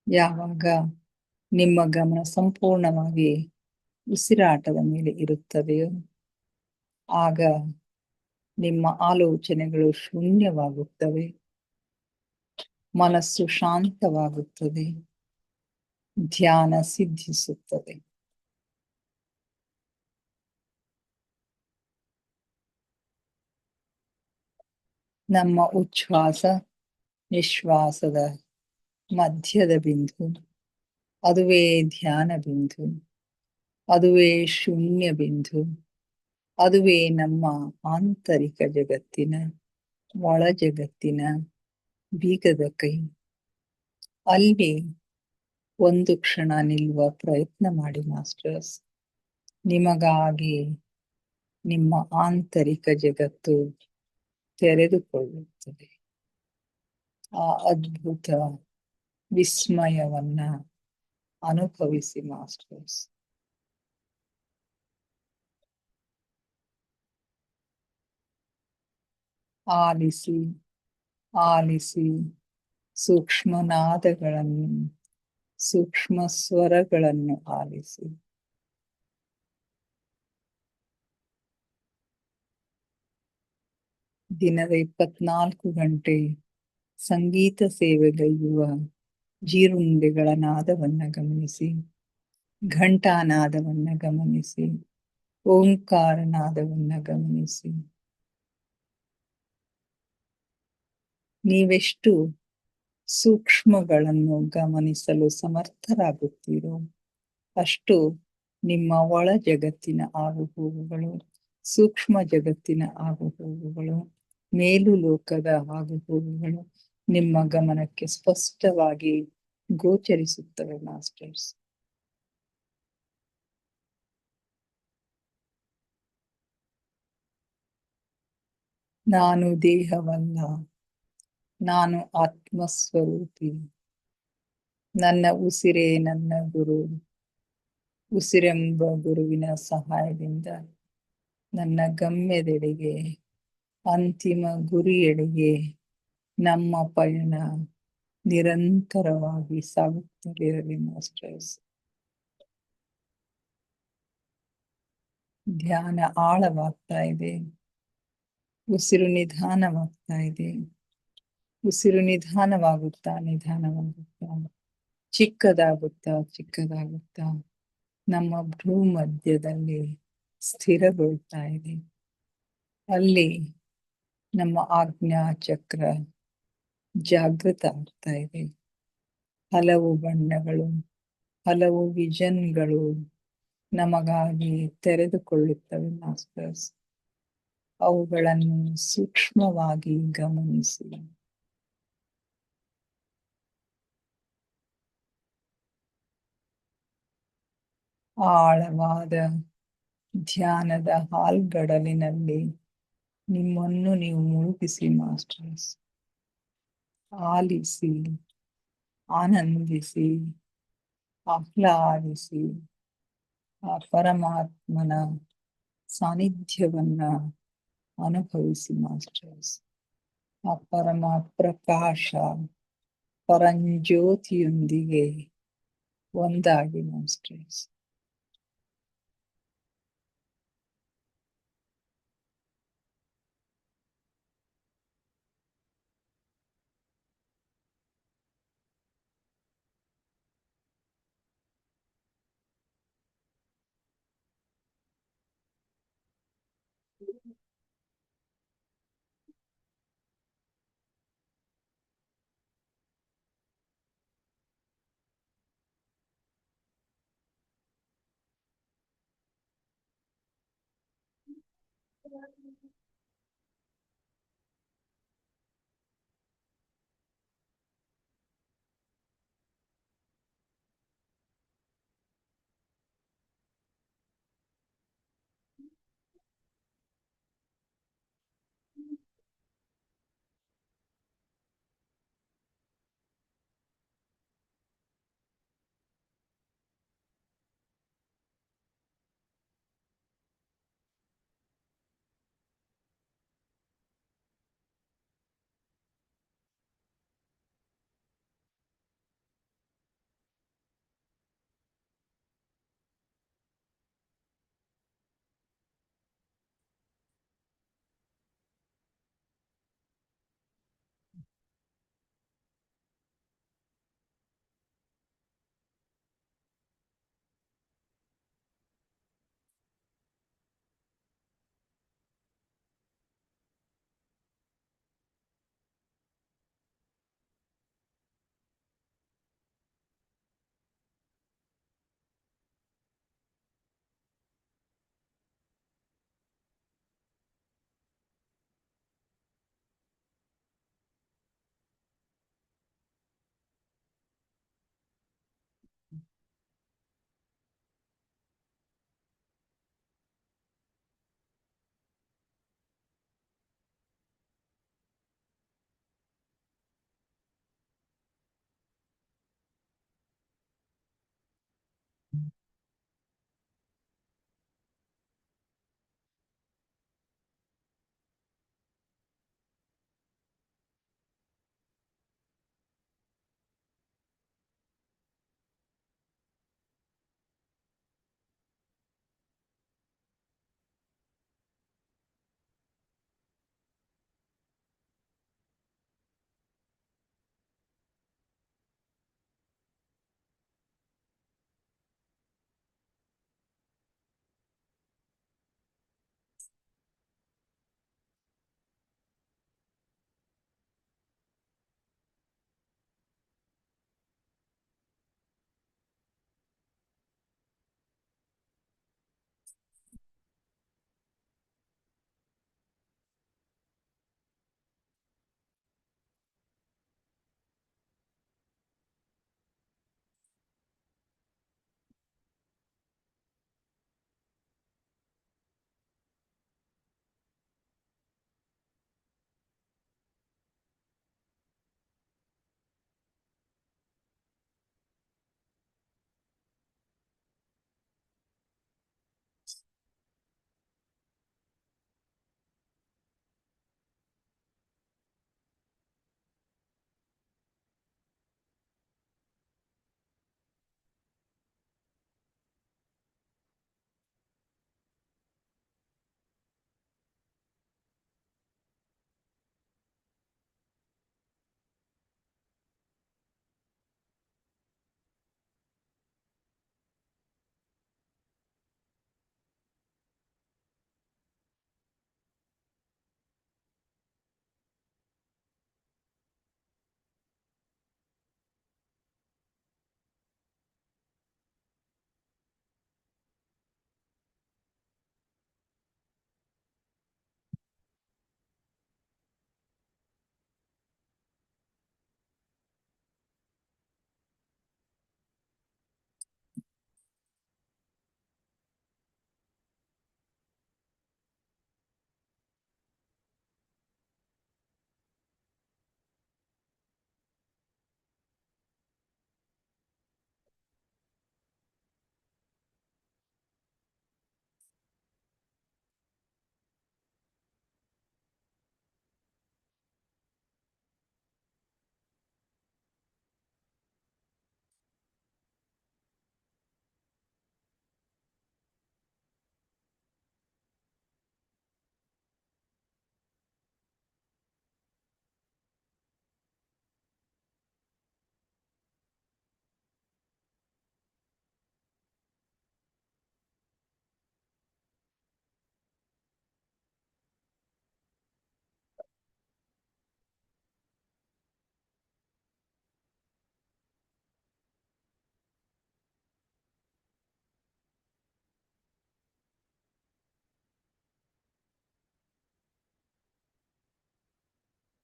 ಯಾವಾಗ ನಿಮ್ಮ ಗಮನ ಸಂಪೂರ್ಣವಾಗಿ ಉಸಿರಾಟದ ಮೇಲೆ ಇರುತ್ತದೆಯೋ ಆಗ ನಿಮ್ಮ ಆಲೋಚನೆಗಳು ಶೂನ್ಯವಾಗುತ್ತವೆ, ಮನಸ್ಸು ಶಾಂತವಾಗುತ್ತದೆ, ಧ್ಯಾನ ಸಿದ್ಧಿಸುತ್ತದೆ. ನಮ್ಮ ಉಚ್ಛ್ವಾಸ ನಿಶ್ವಾಸದ ಮಧ್ಯದ ಬಿಂದು, ಅದುವೇ ಧ್ಯಾನ ಬಿಂದು, ಅದುವೇ ಶೂನ್ಯ ಬಿಂದು, ಅದುವೇ ನಮ್ಮ ಆಂತರಿಕ ಜಗತ್ತಿನ ಒಳ ಜಗತ್ತಿನ ಬೀಗದ ಕೈ. ಅಲ್ಲಿ ಒಂದು ಕ್ಷಣ ನಿಲ್ಲುವ ಪ್ರಯತ್ನ ಮಾಡಿ ಮಾಸ್ಟರ್ಸ್. ನಿಮಗಾಗಿ ನಿಮ್ಮ ಆಂತರಿಕ ಜಗತ್ತು ತೆರೆದುಕೊಳ್ಳುತ್ತದೆ. ಆ ಅದ್ಭುತ ವಿಸ್ಮಯವನ್ನ ಅನುಭವಿಸಿ ಮಾಸ್ಟರ್ಸ್. ಆಲಿಸಿ ಆಲಿಸಿ ಸೂಕ್ಷ್ಮನಾದಗಳನ್ನು, ಸೂಕ್ಷ್ಮ ಸ್ವರಗಳನ್ನು ಆಲಿಸಿ. ದಿನದ 24 ಗಂಟೆ ಸಂಗೀತ ಸೇವೆಗೈಯುವ ಜೀರುಂಡೆಗಳ ನಾದವನ್ನ ಗಮನಿಸಿ, ಘಂಟಾನಾದವನ್ನ ಗಮನಿಸಿ, ಓಂಕಾರ ನಾದವನ್ನ ಗಮನಿಸಿ. ನೀವೆಷ್ಟು ಸೂಕ್ಷ್ಮಗಳನ್ನು ಗಮನಿಸಲು ಸಮರ್ಥರಾಗುತ್ತೀರೋ ಅಷ್ಟು ನಿಮ್ಮ ಒಳ ಜಗತ್ತಿನ ಆಗುಹೋಗುಗಳು, ಸೂಕ್ಷ್ಮ ಜಗತ್ತಿನ ಆಗುಹೋಗುಗಳು, ಮೇಲು ಲೋಕದ ಆಗುಹೋಗುಗಳು ನಿಮ್ಮ ಗಮನಕ್ಕೆ ಸ್ಪಷ್ಟವಾಗಿ ಗೋಚರಿಸುತ್ತವೆ ಮಾಸ್ಟರ್ಸ್. ನಾನು ದೇಹವಲ್ಲ, ನಾನು ಆತ್ಮಸ್ವರೂಪಿ. ನನ್ನ ಉಸಿರೇ ನನ್ನ ಗುರು. ಉಸಿರೆಂಬ ಗುರುವಿನ ಸಹಾಯದಿಂದ ನನ್ನ ಗಮ್ಯದೆಡೆಗೆ, ಅಂತಿಮ ಗುರಿಯೆಡೆಗೆ ನಮ್ಮ ಪಯಣ ನಿರಂತರವಾಗಿ ಸಾಗುತ್ತಲಿರಲಿ ಮಾಸ್ಟರ್ಸ್. ಧ್ಯಾನ ಆಳವಾಗ್ತಾ ಇದೆ, ಉಸಿರು ನಿಧಾನವಾಗ್ತಾ ಇದೆ. ಉಸಿರು ನಿಧಾನವಾಗುತ್ತಾ ನಿಧಾನವಾಗುತ್ತಾ ಚಿಕ್ಕದಾಗುತ್ತಾ ಚಿಕ್ಕದಾಗುತ್ತಾ ನಮ್ಮ ಭ್ರೂ ಮಧ್ಯದಲ್ಲಿ ಸ್ಥಿರಗೊಳ್ತಾ ಇದೆ. ಅಲ್ಲಿ ನಮ್ಮ ಆಜ್ಞಾ ಚಕ್ರ ಜಾಗೃತ ಆಗ್ತಾ ಇದೆ. ಹಲವು ಬಣ್ಣಗಳು, ಹಲವು ವಿಷನ್ಗಳು ನಮಗಾಗಿ ತೆರೆದುಕೊಳ್ಳುತ್ತವೆ ಮಾಸ್ಟರ್ಸ್. ಅವುಗಳನ್ನು ಸೂಕ್ಷ್ಮವಾಗಿ ಗಮನಿಸಿ. ಆಳವಾದ ಧ್ಯಾನದ ಹಾಲ್ಗಡಲಿನಲ್ಲಿ ನಿಮ್ಮನ್ನು ನೀವು ಮುಳುಗಿಸಿ ಮಾಸ್ಟರ್ಸ್. ಆಲಿಸಿ, ಆನಂದಿಸಿ, ಆಹ್ಲಾದಿಸಿ ಆ ಪರಮಾತ್ಮನ ಸಾನ್ನಿಧ್ಯವನ್ನ ಅನುಭವಿಸಿ ಮಾಸ್ಟರ್ಸ್. ಆ ಪರಮ ಪ್ರಕಾಶ ಪರಂಜ್ಯೋತಿಯೊಂದಿಗೆ ಒಂದಾಗಿ ಮಾಸ್ಟರ್ಸ್.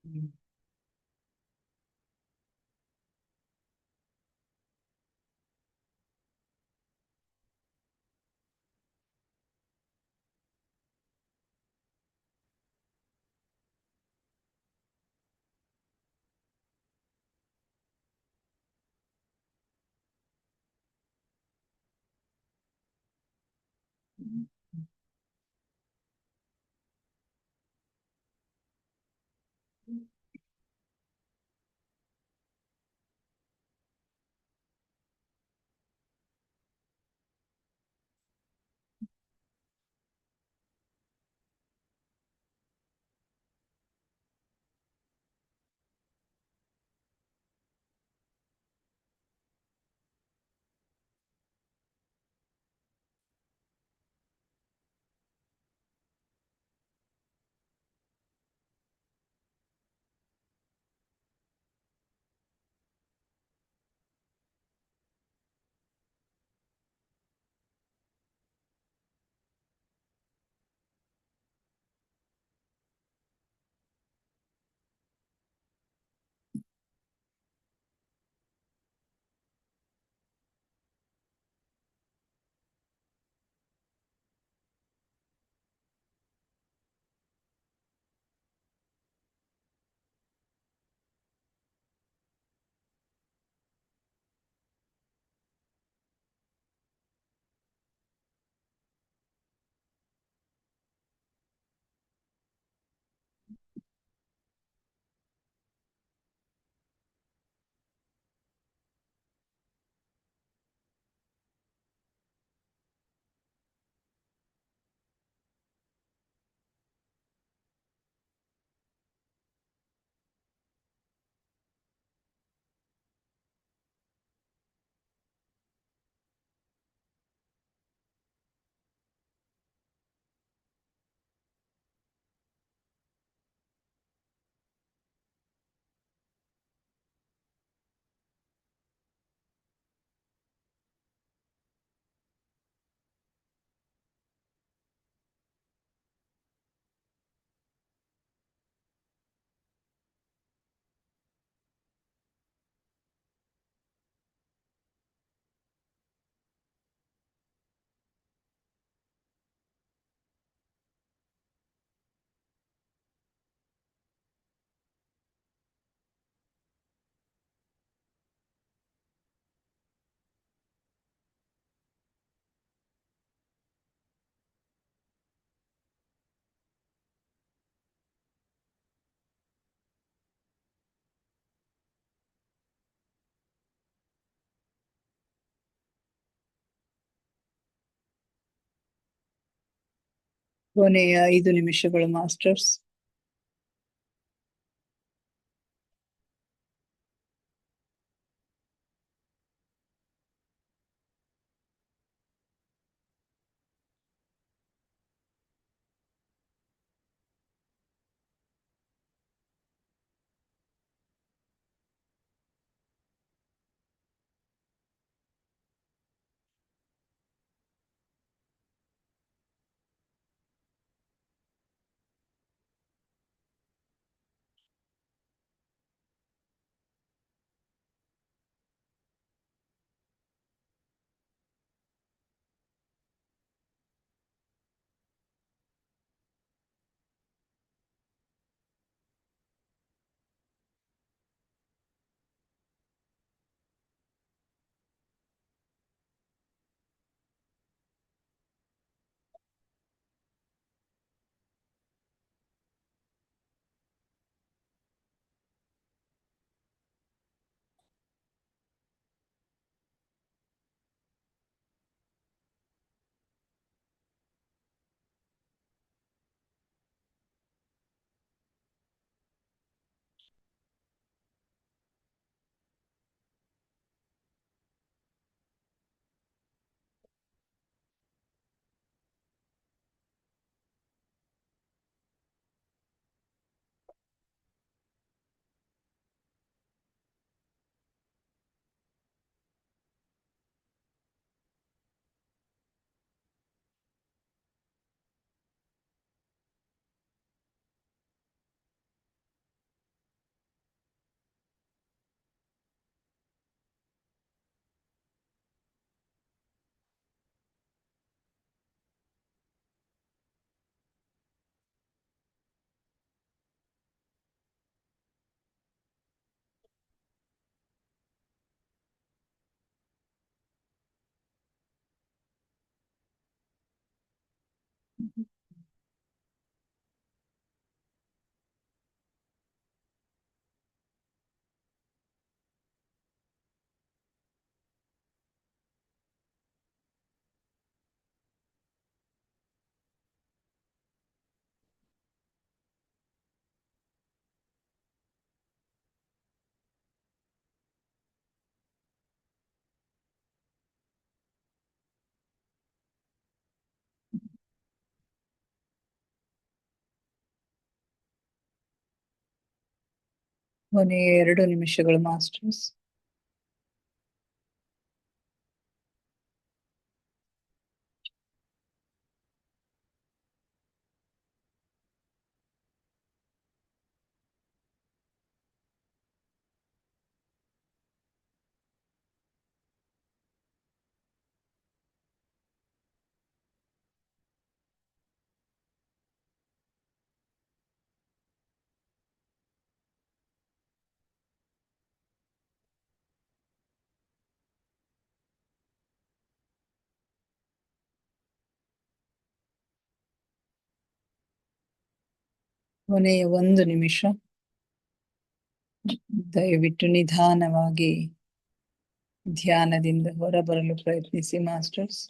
ಹ್ಮ್. ಕೊನೆಯ 5 ನಿಮಿಷಗಳು ಮಾಸ್ಟರ್ಸ್. ಕೊನೆ 2 ನಿಮಿಷಗಳು ಮಾಸ್ಟರ್ಸ್. ಕೊನೆಯ 1 ನಿಮಿಷ. ದಯವಿಟ್ಟು ನಿಧಾನವಾಗಿ ಧ್ಯಾನದಿಂದ ಹೊರಬರಲು ಪ್ರಯತ್ನಿಸಿ masters.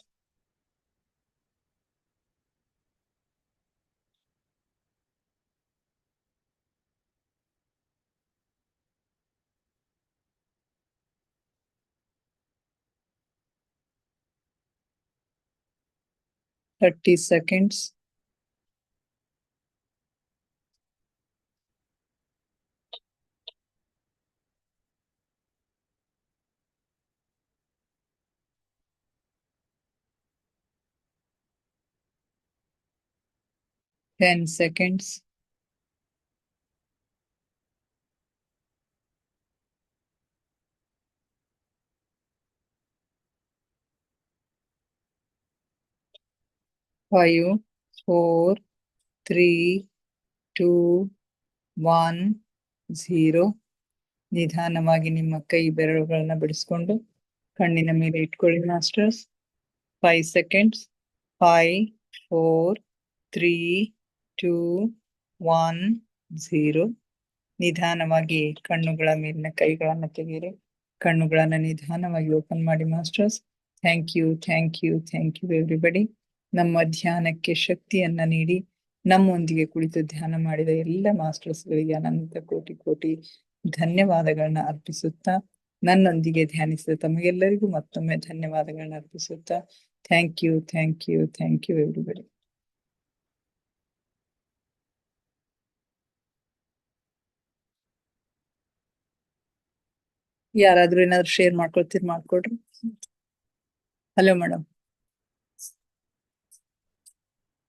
Thirty seconds. Ten seconds. Five, four, three, two, one, zero. ನಿಧಾನವಾಗಿ ನಿಮ್ಮ ಕೈ ಬೆರಳುಗಳನ್ನ ಬಿಡಿಸ್ಕೊಂಡು ಕಣ್ಣಿನ ಮೇಲೆ ಇಟ್ಕೊಳ್ಳಿ ಮಾಸ್ಟರ್ಸ್. 5 seconds. 5, 4, 3, 2, 1, 0. ನಿಧಾನವಾಗಿ ಕಣ್ಣುಗಳ ಮೇಲಿನ ಕೈಗಳನ್ನ ತೆಗೀರಿ. ಕಣ್ಣುಗಳನ್ನ ನಿಧಾನವಾಗಿ ಓಪನ್ ಮಾಡಿ masters. Thank you, thank you, thank you everybody. ನಮ್ಮ ಧ್ಯಾನಕ್ಕೆ ಶಕ್ತಿಯನ್ನ ನೀಡಿ ನಮ್ಮೊಂದಿಗೆ ಕುಳಿತು ಧ್ಯಾನ ಮಾಡಿದ ಎಲ್ಲ ಮಾಸ್ಟರ್ಸ್ಗಳಿಗೆ ಅನಂತ ಕೋಟಿ ಕೋಟಿ ಧನ್ಯವಾದಗಳನ್ನ ಅರ್ಪಿಸುತ್ತಾ, ನನ್ನೊಂದಿಗೆ ಧ್ಯಾನಿಸಿದ ತಮಗೆಲ್ಲರಿಗೂ ಮತ್ತೊಮ್ಮೆ ಧನ್ಯವಾದಗಳನ್ನ ಅರ್ಪಿಸುತ್ತಾ, thank you, thank you, thank you everybody. ಯಾರಾದ್ರೂ ಏನಾದ್ರು ಶೇರ್ ಮಾಡ್ಕೊಳ್ತೀರಿ ಮಾಡ್ಕೊಡ್ರಿ. Hello madam.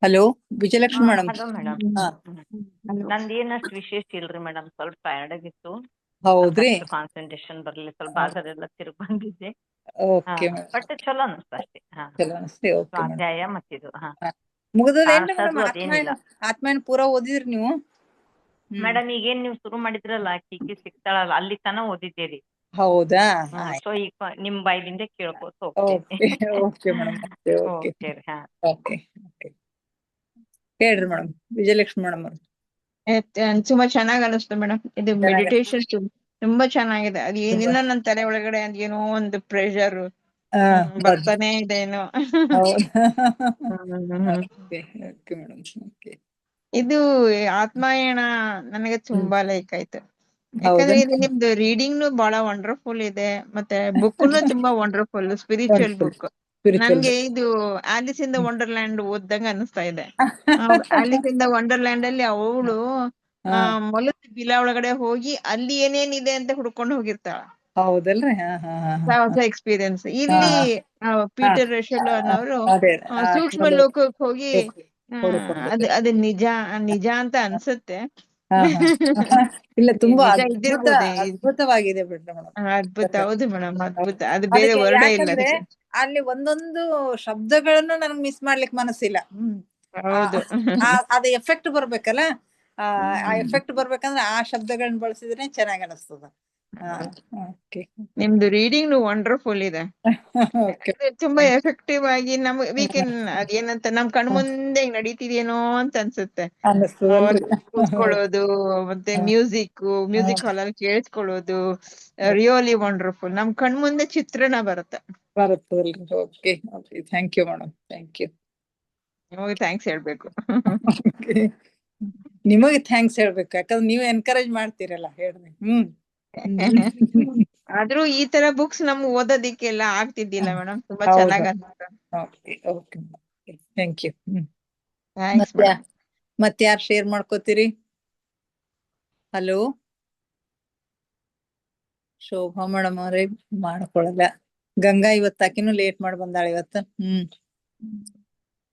Hello Vijayalakshmi madam. Hello madam. ನಂದ್ ಏನಷ್ಟು ವಿಶೇಷ ಇಲ್ರಿ ಮೇಡಮ್, ಸ್ವಲ್ಪ ಟಯರ್ಡ್ ಆಗಿತ್ತು. ಹೌದ್ರಿ, ಕಾನ್ಸಂಟ್ರೇಷನ್ ಬರ್ಲಿ, ಸ್ವಲ್ಪ ಅದೆಲ್ಲ ತಿರುಗಿ ಬಂದಿದ್ದೆ. ಓಕೆ ಬಟ್ ಚಲೋ ಅನಿಸ್ತ ಅಷ್ಟೇ. ಚಲೋ ಅನಿಸ್ತಿ. Okay madam. ಸ್ವಾಧ್ಯಾಯ ಮತ್ತಿದು ಮುಗಿದದೇನ್ರಿ ಮೇಡಮ್? ಅದೇನಿಲ್ಲ ಆತ್ಮಾಯನ ಪೂರಾ ಓದಿದ್ರಿ ನೀವು ಮೇಡಮ್. ಈಗೇನ್ ನೀವು ಶುರು ಮಾಡಿದ್ರಲ್ಲ, ಕಿಕ್ಕಿ ಸಿಗ್ತಾಳಲ್ಲ, ಅಲ್ಲಿ ತನ ಓದಿದ್ದೇರಿ. ಹೌದಾ? ಸೊ ಈಗ ನಿಮ್ ಬಾಯ್ಲಿಂದ ಕೇಳ್ಕೋತ okay okay madam. Okay okay okay ಹೇಳ್ರಿ ಮೇಡಮ್. ವಿಜಯಲಕ್ಷ್ಮಿ ಮೇಡಮ್ ಅವ್ರು. ತುಂಬಾ ಚೆನ್ನಾಗ್ ಅನಿಸ್ತು ಮೇಡಮ್. ಇದು ಮೆಡಿಟೇಷನ್ ತುಂಬಾ ಚೆನ್ನಾಗಿದೆ. ಅದು ಏನಿಲ್ಲ ನನ್ನ ತಲೆ ಒಳಗಡೆ ಅದೇನೋ ಒಂದು ಪ್ರೆಷರ್ ಬರ್ತಾನೆ ಇದೆ ಏನೋ. ಇದು ಆತ್ಮಾಯಣ ನನಗೆ ತುಂಬಾ ಲೈಕ್ ಆಯ್ತು. ಯಾಕಂದ್ರೆ ಇದು ನಿಮ್ದು ರೀಡಿಂಗ್ ಬಹಳ ವಂಡರ್ಫುಲ್ ಇದೆ, ಮತ್ತೆ ಬುಕ್ನು ತುಂಬಾ ವಂಡರ್ಫುಲ್ ಸ್ಪಿರಿಚುವಲ್ ಬುಕ್. ನನ್ಗೆ ಇದು ಆಲಿಸ್ ಇನ್ ದ ವಂಡರ್ಲ್ಯಾಂಡ್ ಓದ್ದಂಗ ಅನಿಸ್ತಾ ಇದೆ. ಆಲಿಸ್ ಇನ್ ದ ವಂಡರ್ಲ್ಯಾಂಡ್ ಅಲ್ಲಿ ಅವಳು ಮೊಲದ ಬಿಲ ಒಳಗಡೆ ಹೋಗಿ ಅಲ್ಲಿ ಏನೇನಿದೆ ಅಂತ ಹುಡ್ಕೊಂಡು ಹೋಗಿರ್ತಾಳ. ಹೌದಲ್ರಿ? ಹೊಸ ಎಕ್ಸ್ಪೀರಿಯನ್ಸ್. ಇಲ್ಲಿ ಪೀಟರ್ ರಶೆಲ್ ಅನ್ನೋರು ಸೂಕ್ಷ್ಮ ಲೋಕಕ್ಕೆ ಹೋಗಿ ಅದು ನಿಜ ನಿಜ ಅಂತ ಅನ್ಸುತ್ತೆ. ಇಲ್ಲ, ತುಂಬಾ ಅದ್ಭುತ. ಹೌದು ಮೇಡಮ್, ಅದ್ಭುತ. ಅದು ಬೇರೆ ವರ್ಡ್ ಇಲ್ಲ. ಅಲ್ಲಿ ಒಂದೊಂದು ಶಬ್ದಗಳನ್ನು ನನಗ್ ಮಿಸ್ ಮಾಡ್ಲಿಕ್ಕೆ ಮನಸ್ಸಿಲ್ಲ. ಹೌದು, ಅದ ಎಫೆಕ್ಟ್ ಬರ್ಬೇಕಲ್ಲ. ಆ ಎಫೆಕ್ಟ್ ಬರ್ಬೇಕಂದ್ರೆ ಆ ಶಬ್ದಗಳನ್ನ ಬಳಸಿದ್ರೆ ಚೆನ್ನಾಗ್ ಅನಿಸ್ತದ. ನಿಮ್ದು ರೀಡಿಂಗ್ ವಂಡರ್ಫುಲ್ ಇದೆ. ತುಂಬಾ ಎಫೆಕ್ಟಿವ್ ಆಗಿ ವಿ ಕ್ಯಾನ್ ಅದೇನಂತ ನಮ್ ಕಣ್ ಮುಂದೆ ನಡೀತಿದೇನೋ ಅಂತ ಅನ್ಸುತ್ತೆ. ಕೂತ್ಕೊಳ್ಳೋದು, ಮತ್ತೆ ಮ್ಯೂಸಿಕ್ ಹಾಲ್ ಅಲ್ಲಿ ಕೇಳಿಸ್ಕೊಳ್ಳೋದು ರಿಯಲಿ ವಂಡರ್ಫುಲ್. ನಮ್ ಕಣ್ ಮುಂದೆ ಚಿತ್ರಣ ಬರುತ್ತೆ. Okay okay, thank you madam. Thank you. ನಿಮಗೆ ಥ್ಯಾಂಕ್ಸ್ ಹೇಳ್ಬೇಕು. ನಿಮಗೆ ಥ್ಯಾಂಕ್ಸ್ ಹೇಳ್ಬೇಕು, ಯಾಕಂದ್ರೆ ನೀವು ಎನ್ಕರೇಜ್ ಮಾಡ್ತೀರಲ್ಲ. ಹೇಳ್ರಿ. ಆದ್ರೂ ಈ ತರ ಬುಕ್ಸ್ ನಮ್ಗೆ ಓದೋದಿಕ್ಕೆಲ್ಲ ಆಗ್ತಿದ್ದಿಲ್ಲ ಮೇಡಮ್. ತುಂಬಾ ಚೆನ್ನಾಗ್ ಅನ್ಸುತ್ತೆ. Thank you. Thanks madam. ಮತ್ತೆ ಯಾರು ಶೇರ್ ಮಾಡ್ಕೋತೀರಿ? ಹಲೋ. ಶೋಭಾ ಮೇಡಮ್ ಅವ್ರೆ ಮಾಡ್ಕೊಳಲ್ಲ. ಗಂಗಾ ಇವತ್ತಾಕಿನೂ ಲೇಟ್ ಮಾಡಿ ಬಂದಾಳ ಇವತ್ತ.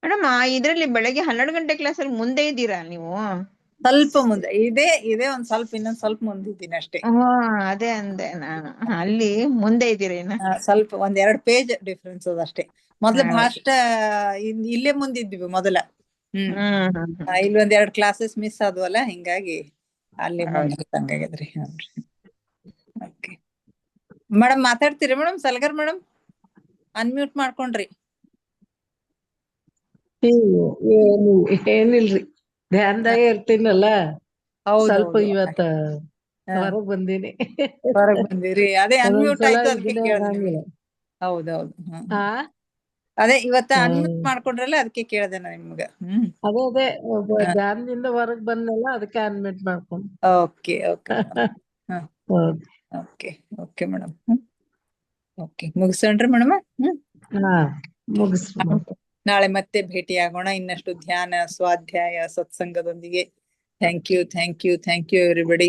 ಮೇಡಮ್ ಇದ್ರಲ್ಲಿ ಬೆಳಗ್ಗೆ 12 ಗಂಟೆ ಕ್ಲಾಸಲ್ಲಿ ಮುಂದೆ ಇದ್ದೀರಾ ನೀವು? ಸ್ವಲ್ಪ ಮುಂದೆ ಇದೇ ಒಂದ್ ಸ್ವಲ್ಪ ಇನ್ನೊಂದ್ ಸ್ವಲ್ಪ ಮುಂದಿದ್ದೀನಿ ಅಷ್ಟೇ. ಅದೇ ಅಂದೆ ನಾನು, ಅಲ್ಲಿ ಮುಂದೆ ಇದ್ದೀರೇನ? ಸ್ವಲ್ಪ ಒಂದ್ 2 ಪೇಜ್ ಡಿಫ್ರೆನ್ಸ್ ಅದ ಅಷ್ಟೇ. ಮೊದ್ಲು ಭಾಷ್ಟ ಇಲ್ಲೇ ಮುಂದಿದ್ವಿ ಮೊದಲ. ಇಲ್ಲಿ ಒಂದ್ 2 ಕ್ಲಾಸಸ್ ಮಿಸ್ ಆದ್ವಲ್ಲ, ಹಿಂಗಾಗಿ ಅಲ್ಲಿ ಮುಂದಂಗಾಗ್ಯದ್ರಿ. ಓಕೆ ಮೇಡಮ್ ಮಾತಾಡ್ತೀರಿ ಮೇಡಮ್? ಸಲ್ಗರ್ ಮೇಡಮ್ ಅನ್ಮ್ಯೂಟ್ ಮಾಡ್ಕೊಂಡ್ರಿ. ಏನಿಲ್ರಿ, ಧ್ಯಾನದಾಗ ಇರ್ತೀನಲ್ಲ, ಸ್ವಲ್ಪ ಹೌದೌದು ಇವತ್ತ ಹೊರಗ್ ಬಂದೀನಿ. ಹೊರಗ್ ಬಂದಿರಿ, ಅದೇ ಅನ್ಮ್ಯೂಟ್ ಒಂದೊಂದ್ಸಲ ಆಯ್ತು ಅದಕ್ಕೆ ಇದನ್ನೇ ಕೇಳ್ದೆ ಆಗಂಗಿಲ್ಲ. ನಿಮಗೆ. ಹೌದೌದು. ಆ ಅದೇ ಇವತ್ತ ಅನ್ಮ್ಯೂಟ್ ಮಾಡ್ಕೊಂಡ್ರಲ್ಲ, ಅದಕ್ಕೆ ಕೇಳ್ದೆ ನಾ ನಿಮ್ಗ. ಅದೇ ಧ್ಯಾನದಿಂದ ಹೊರಗ್ ಬಂದಲ್ಲ, ಅದಕ್ಕೆ ಅನ್ಮಿಟ್ ಮಾಡ್ಕೊಂಡು. Okay okay okay okay madam. Okay ಮುಗಿಸೋಣ್ರಿ ಮೇಡಮ್? ಮುಗಿಸ್ರಿ. ನಾಳೆ ಮತ್ತೆ ಭೇಟಿ ಆಗೋಣ ಇನ್ನಷ್ಟು ಧ್ಯಾನ, ಸ್ವಾಧ್ಯಾಯ, ಸತ್ಸಂಗದೊಂದಿಗೆ. Thank you everybody.